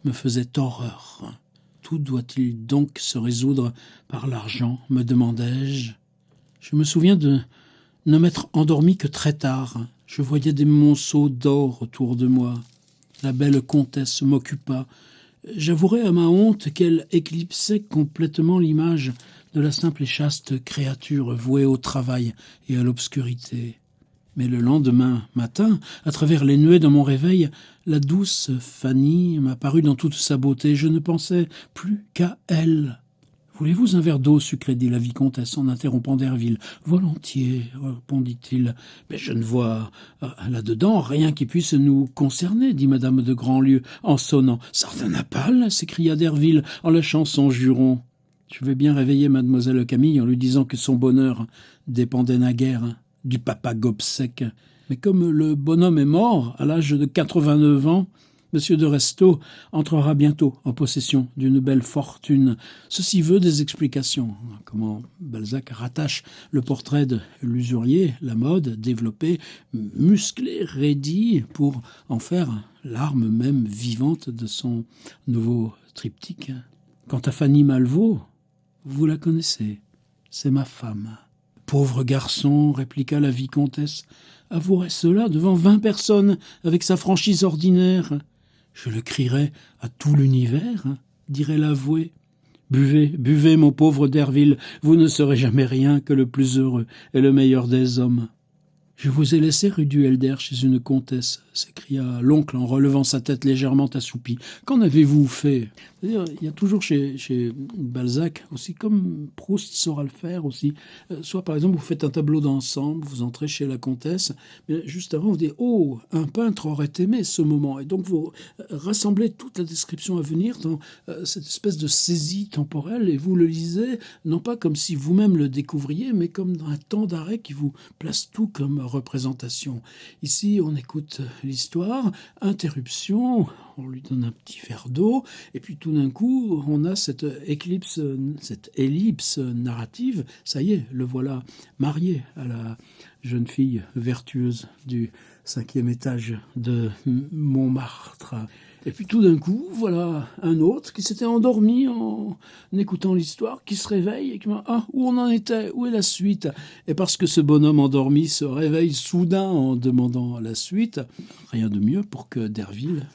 me faisaient horreur. Tout doit-il donc se résoudre par l'argent, me demandai-je. Je me souviens de ne m'être endormi que très tard. Je voyais des monceaux d'or autour de moi. La belle comtesse m'occupa. J'avouerai à ma honte qu'elle éclipsait complètement l'image de la simple et chaste créature vouée au travail et à l'obscurité. Mais le lendemain matin, à travers les nuées de mon réveil, la douce Fanny m'apparut dans toute sa beauté. Je ne pensais plus qu'à elle. « Voulez-vous un verre d'eau sucrée ?» dit la vicomtesse en interrompant Derville. « Volontiers, » répondit-il. « Mais je ne vois là-dedans rien qui puisse nous concerner, » dit madame de Grandlieu en sonnant. « Sardanapale » s'écria Derville en lâchant son juron. Je vais bien réveiller mademoiselle Camille en lui disant que son bonheur dépendait naguère du papa Gobseck. Mais comme le bonhomme est mort à l'âge de 89 ans, Monsieur de Restaud entrera bientôt en possession d'une belle fortune. Ceci veut des explications. Comment Balzac rattache le portrait de l'usurier, la mode, développée, musclée, raidie, pour en faire l'arme même vivante de son nouveau triptyque. Quant à Fanny Malvaut, vous la connaissez, c'est ma femme. Pauvre garçon, répliqua la vicomtesse, avouerait cela devant 20 personnes avec sa franchise ordinaire. Je le crierai à tout l'univers, dirait l'avoué. Buvez, buvez, mon pauvre Derville, vous ne serez jamais rien que le plus heureux et le meilleur des hommes. Je vous ai laissé rue du Helder chez une comtesse, s'écria l'oncle en relevant sa tête légèrement assoupie. Qu'en avez-vous fait? C'est-à-dire, il y a toujours chez Balzac, aussi comme Proust saura le faire aussi, soit par exemple vous faites un tableau d'ensemble, vous entrez chez la comtesse, mais juste avant vous dites « Oh, un peintre aurait aimé ce moment » et donc vous rassemblez toute la description à venir dans cette espèce de saisie temporelle et vous le lisez, non pas comme si vous-même le découvriez, mais comme dans un temps d'arrêt qui vous place tout comme représentation. Ici, on écoute l'histoire, interruption, on lui donne un petit verre d'eau, et puis tout d'un coup, on a cette ellipse narrative. Ça y est, le voilà marié à la jeune fille vertueuse du 5e étage de Montmartre. Et puis tout d'un coup, voilà un autre qui s'était endormi en écoutant l'histoire, qui se réveille et qui me dit « Ah, où on en était? Où est la suite ?» Et parce que ce bonhomme endormi se réveille soudain en demandant la suite, rien de mieux pour que Derville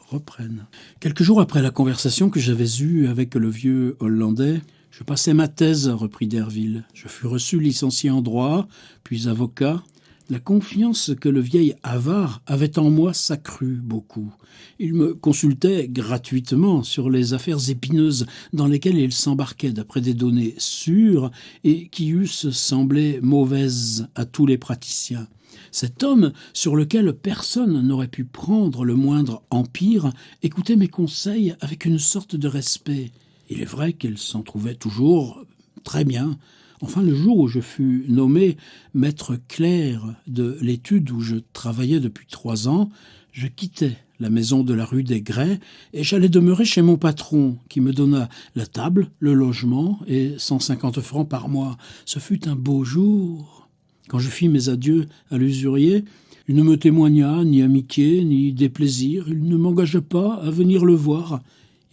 reprenne. Quelques jours après la conversation que j'avais eue avec le vieux Hollandais, je passais ma thèse, reprit Derville. Je fus reçu licencié en droit, puis avocat. La confiance que le vieil avare avait en moi s'accrut beaucoup. Il me consultait gratuitement sur les affaires épineuses dans lesquelles il s'embarquait d'après des données sûres et qui eussent semblé mauvaises à tous les praticiens. Cet homme, sur lequel personne n'aurait pu prendre le moindre empire, écoutait mes conseils avec une sorte de respect. Il est vrai qu'il s'en trouvait toujours très bien. Enfin, le jour où je fus nommé maître clerc de l'étude où je travaillais depuis 3 ans, je quittai la maison de la rue des Grès et j'allais demeurer chez mon patron, qui me donna la table, le logement et 150 francs par mois. Ce fut un beau jour. Quand je fis mes adieux à l'usurier, il ne me témoigna ni amitié ni déplaisir. Il ne m'engagea pas à venir le voir.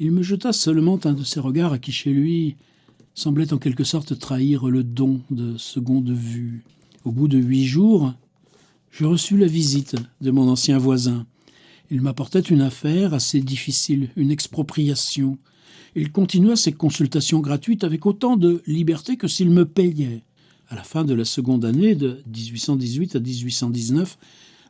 Il me jeta seulement un de ses regards qui, chez lui, semblait en quelque sorte trahir le don de seconde vue. Au bout de 8 jours, je reçus la visite de mon ancien voisin. Il m'apportait une affaire assez difficile, une expropriation. Il continua ses consultations gratuites avec autant de liberté que s'il me payait. À la fin de la seconde année, de 1818 à 1819,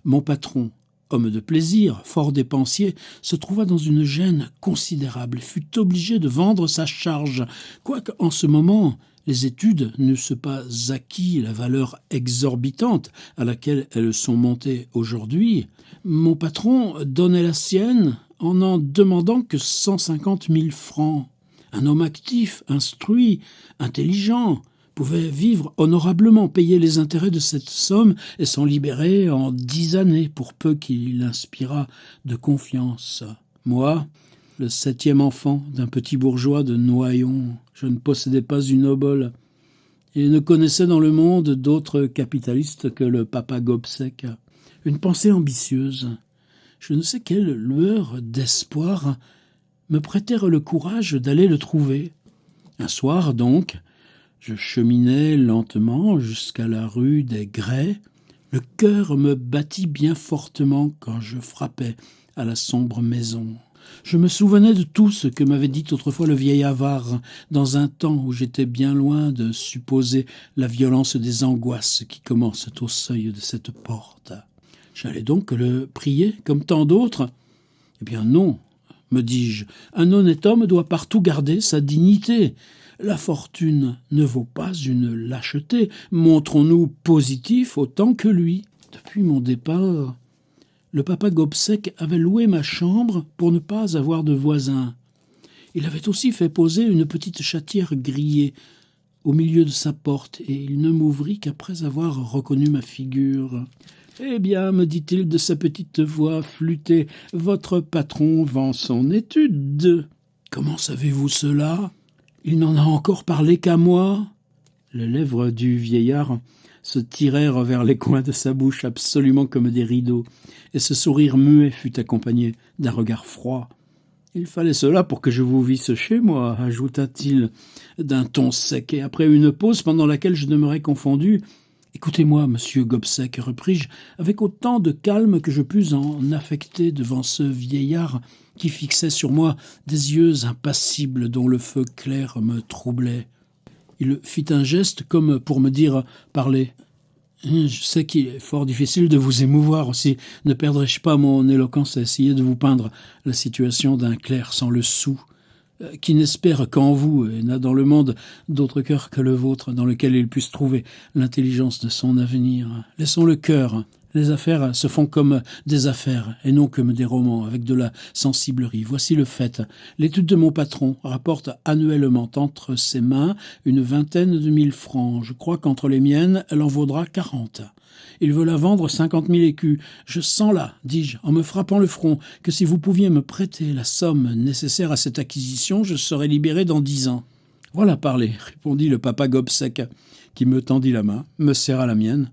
mon patron, homme de plaisir, fort dépensier, se trouva dans une gêne considérable et fut obligé de vendre sa charge, quoique en ce moment les études n'eussent pas acquis la valeur exorbitante à laquelle elles sont montées aujourd'hui. Mon patron donnait la sienne en demandant que 150 000 francs. Un homme actif, instruit, intelligent, pouvait vivre honorablement, payer les intérêts de cette somme et s'en libérer en 10 années, pour peu qu'il inspirât de confiance. Moi, le 7e enfant d'un petit bourgeois de Noyon, je ne possédais pas une obole et ne connaissais dans le monde d'autres capitalistes que le papa Gobseck. Une pensée ambitieuse, je ne sais quelle lueur d'espoir, me prêtèrent le courage d'aller le trouver. Un soir, donc, je cheminais lentement jusqu'à la rue des Grès. Le cœur me battit bien fortement quand je frappais à la sombre maison. Je me souvenais de tout ce que m'avait dit autrefois le vieil avare, dans un temps où j'étais bien loin de supposer la violence des angoisses qui commencent au seuil de cette porte. J'allais donc le prier, comme tant d'autres. Eh bien non, me dis-je, un honnête homme doit partout garder sa dignité. La fortune ne vaut pas une lâcheté. Montrons-nous positifs autant que lui. Depuis mon départ, le papa Gobseck avait loué ma chambre pour ne pas avoir de voisins. Il avait aussi fait poser une petite chatière grillée au milieu de sa porte, et il ne m'ouvrit qu'après avoir reconnu ma figure. « Eh bien, me dit-il de sa petite voix flûtée, votre patron vend son étude. »« Comment savez-vous cela ? Il n'en a encore parlé qu'à moi. » Les lèvres du vieillard se tirèrent vers les coins de sa bouche absolument comme des rideaux, et ce sourire muet fut accompagné d'un regard froid. « Il fallait cela pour que je vous visse chez moi, » ajouta-t-il d'un ton sec, et après une pause pendant laquelle je demeurai confondu, « Écoutez-moi, monsieur Gobseck, repris-je, avec autant de calme que je pus en affecter devant ce vieillard qui fixait sur moi des yeux impassibles dont le feu clair me troublait. Il fit un geste comme pour me dire « Parlez ». Je sais qu'il est fort difficile de vous émouvoir aussi. Ne perdrai-je pas mon éloquence à essayer de vous peindre la situation d'un clerc sans le sou, qui n'espère qu'en vous et n'a dans le monde d'autre cœur que le vôtre dans lequel il puisse trouver l'intelligence de son avenir. Laissons le cœur. Les affaires se font comme des affaires et non comme des romans avec de la sensiblerie. Voici le fait. L'étude de mon patron rapporte annuellement entre ses mains une 20aine de 1000 francs. Je crois qu'entre les miennes, elle en vaudra 40. Il veut la vendre 50 000 écus. Je sens là, dis-je, en me frappant le front, que si vous pouviez me prêter la somme nécessaire à cette acquisition, je serais libéré dans 10 ans. Voilà parler, répondit le papa Gobseck, qui me tendit la main, me serra la mienne.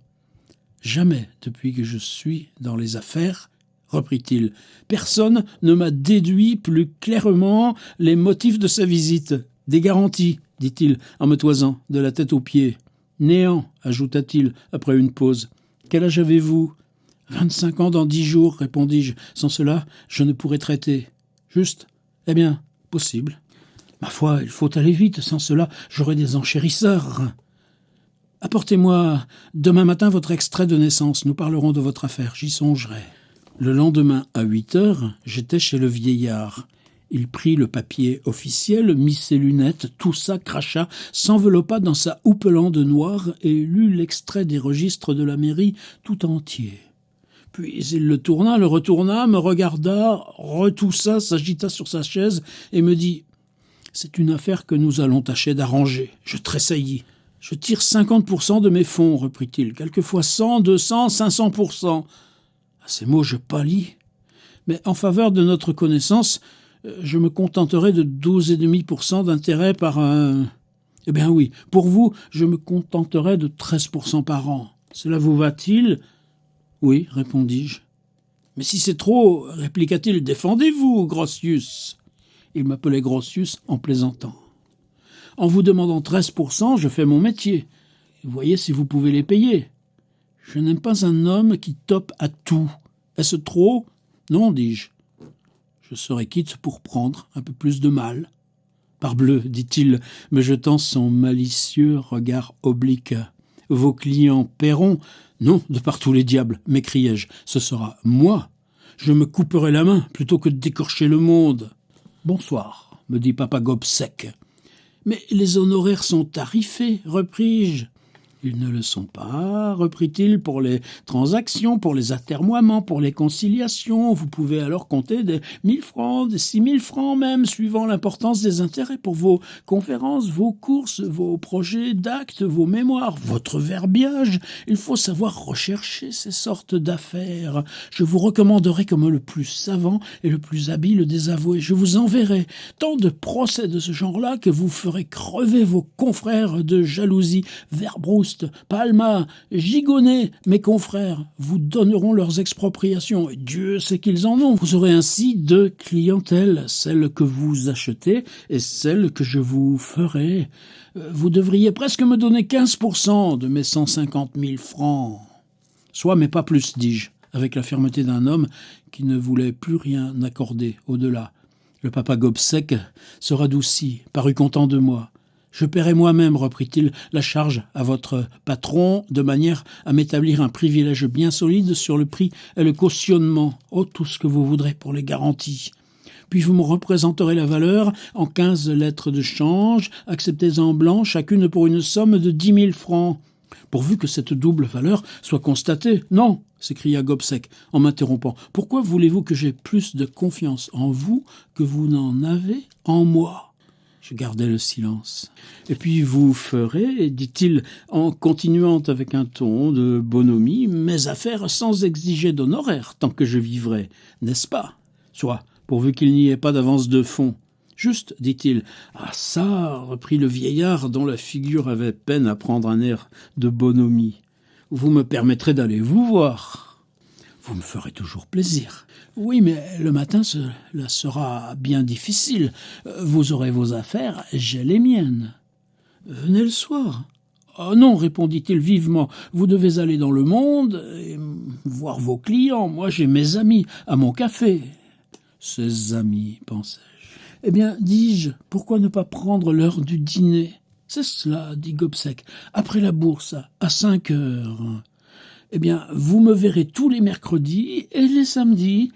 Jamais, depuis que je suis dans les affaires, reprit-il, personne ne m'a déduit plus clairement les motifs de sa visite. Des garanties, dit-il, en me toisant de la tête aux pieds. Néant, ajouta-t-il, après une pause. Quel âge avez-vous ? 25 ans dans 10 jours, répondis-je. Sans cela, je ne pourrais traiter. Juste ? Eh bien, possible. Ma foi, il faut aller vite, sans cela, j'aurai des enchérisseurs. Apportez-moi demain matin votre extrait de naissance, nous parlerons de votre affaire, j'y songerai. Le lendemain, à 8h, j'étais chez le vieillard. Il prit le papier officiel, mit ses lunettes, toussa, cracha, s'enveloppa dans sa houppelande noire et lut l'extrait des registres de la mairie tout entier. Puis il le tourna, le retourna, me regarda, retoussa, s'agita sur sa chaise et me dit « C'est une affaire que nous allons tâcher d'arranger. » Je tressaillis. « Je tire 50% de mes fonds, reprit-il, quelquefois 100, 200, 500%. À ces mots, je pâlis. Mais en faveur de notre connaissance, je me contenterai de 12,5% d'intérêt par un... Eh bien oui, pour vous, je me contenterai de 13% par an. Cela vous va-t-il ? Oui, répondis-je. Mais si c'est trop, répliqua-t-il, défendez-vous, Grotius. Il m'appelait Grotius en plaisantant. En vous demandant 13%, je fais mon métier. Voyez si vous pouvez les payer. Je n'aime pas un homme qui tope à tout. Est-ce trop ? Non, dis-je. Je serai quitte pour prendre un peu plus de mal. Parbleu, dit-il, me jetant son malicieux regard oblique. Vos clients paieront ? Non, de par tous les diables, m'écriai-je. Ce sera moi. Je me couperai la main plutôt que d'écorcher le monde. Bonsoir, me dit Papa Gobseck. Mais les honoraires sont tarifés, repris-je. Ils ne le sont pas, reprit-il, pour les transactions, pour les atermoiements, pour les conciliations. Vous pouvez alors compter des 1000 francs, des 6000 francs même, suivant l'importance des intérêts pour vos conférences, vos courses, vos projets d'actes, vos mémoires, votre verbiage. Il faut savoir rechercher ces sortes d'affaires. Je vous recommanderai comme le plus savant et le plus habile des avoués. Je vous enverrai tant de procès de ce genre-là que vous ferez crever vos confrères de jalousie. Verbroust, Palma, Gigonnet, mes confrères, vous donneront leurs expropriations, et Dieu sait qu'ils en ont. Vous aurez ainsi deux clientèles, celle que vous achetez et celle que je vous ferai. Vous devriez presque me donner 15% de mes 150 000 francs. Soit, mais pas plus, dis-je, avec la fermeté d'un homme qui ne voulait plus rien accorder au-delà. Le papa Gobseck se radoucit, parut content de moi. Je paierai moi-même, reprit-il, la charge à votre patron, de manière à m'établir un privilège bien solide sur le prix et le cautionnement. Oh, tout ce que vous voudrez pour les garanties. Puis vous me représenterez la valeur en 15 lettres de change, acceptées en blanc, chacune pour une somme de 10 000 francs. Pourvu que cette double valeur soit constatée. Non, s'écria Gobseck en m'interrompant. Pourquoi voulez-vous que j'aie plus de confiance en vous que vous n'en avez en moi ? Je gardai le silence. « Et puis vous ferez, dit-il, en continuant avec un ton de bonhomie, mes affaires sans exiger d'honoraires tant que je vivrai, n'est-ce pas ? Soit, pourvu qu'il n'y ait pas d'avance de fonds. Juste, dit-il. Ah ça, reprit le vieillard dont la figure avait peine à prendre un air de bonhomie. Vous me permettrez d'aller vous voir. Vous me ferez toujours plaisir. Oui, mais le matin, cela sera bien difficile. Vous aurez vos affaires, j'ai les miennes. Venez le soir. Oh non, répondit-il vivement, vous devez aller dans le monde et voir vos clients. Moi, j'ai mes amis à mon café. Ces amis, pensai-je. Eh bien, dis-je, pourquoi ne pas prendre l'heure du dîner ? C'est cela, dit Gobseck, après la bourse, à 5 heures. Eh bien, vous me verrez tous les mercredis et les samedis.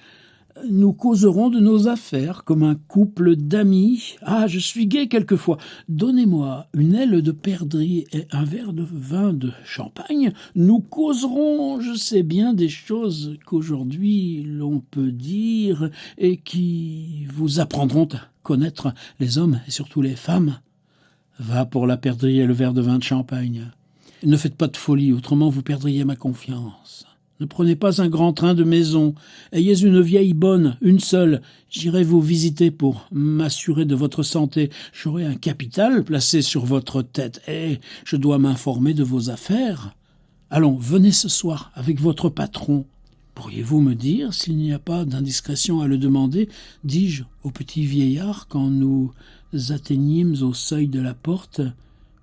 Nous causerons de nos affaires comme un couple d'amis. Ah, je suis gai quelquefois. Donnez-moi une aile de perdrix et un verre de vin de champagne. Nous causerons, je sais bien, des choses qu'aujourd'hui l'on peut dire et qui vous apprendront à connaître les hommes et surtout les femmes. Va pour la perdrix et le verre de vin de champagne. Ne faites pas de folie, autrement vous perdriez ma confiance. Ne prenez pas un grand train de maison. Ayez une vieille bonne, une seule. J'irai vous visiter pour m'assurer de votre santé. J'aurai un capital placé sur votre tête et je dois m'informer de vos affaires. Allons, venez ce soir avec votre patron. Pourriez-vous me dire, s'il n'y a pas d'indiscrétion à le demander, dis-je au petit vieillard quand nous atteignîmes au seuil de la porte,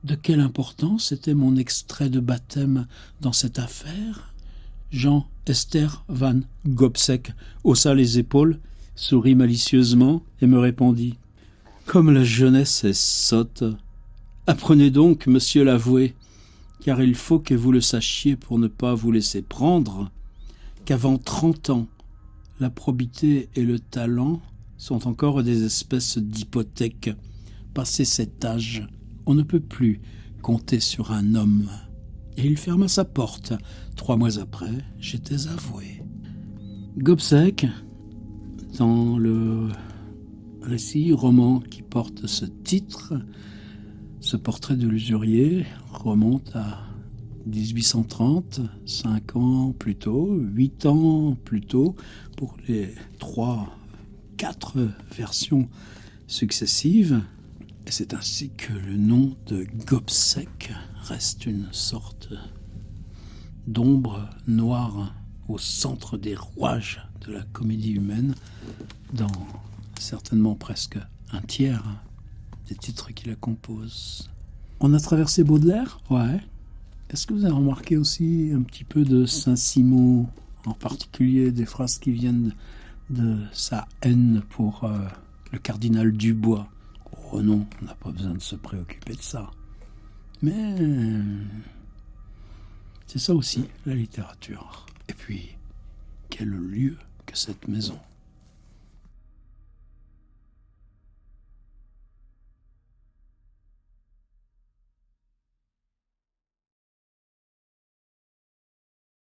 de quelle importance était mon extrait de baptême dans cette affaire ? Jean Esther van Gobseck haussa les épaules, sourit malicieusement et me répondit « Comme la jeunesse est sotte. Apprenez donc, monsieur l'avoué. car il faut que vous le sachiez pour ne pas vous laisser prendre, qu'avant 30 ans, la probité et le talent sont encore des espèces d'hypothèques. Passé cet âge, on ne peut plus compter sur un homme. Et il ferma sa porte. 3 mois après, j'étais avoué. Gobseck, dans le récit roman qui porte ce titre, ce portrait de l'usurier remonte à 1830, 5 ans plus tôt, 8 ans plus tôt, pour les 4 versions successives. Et c'est ainsi que le nom de Gobseck reste une sorte d'ombre noire au centre des rouages de la comédie humaine, dans certainement presque un tiers des titres qui la composent. On a traversé Baudelaire ? Ouais. Est-ce que vous avez remarqué aussi un petit peu de Saint-Simon, en particulier des phrases qui viennent de sa haine pour le cardinal Dubois ? Oh non, on n'a pas besoin de se préoccuper de ça. Mais c'est ça aussi, la littérature. Et puis, quel lieu que cette maison.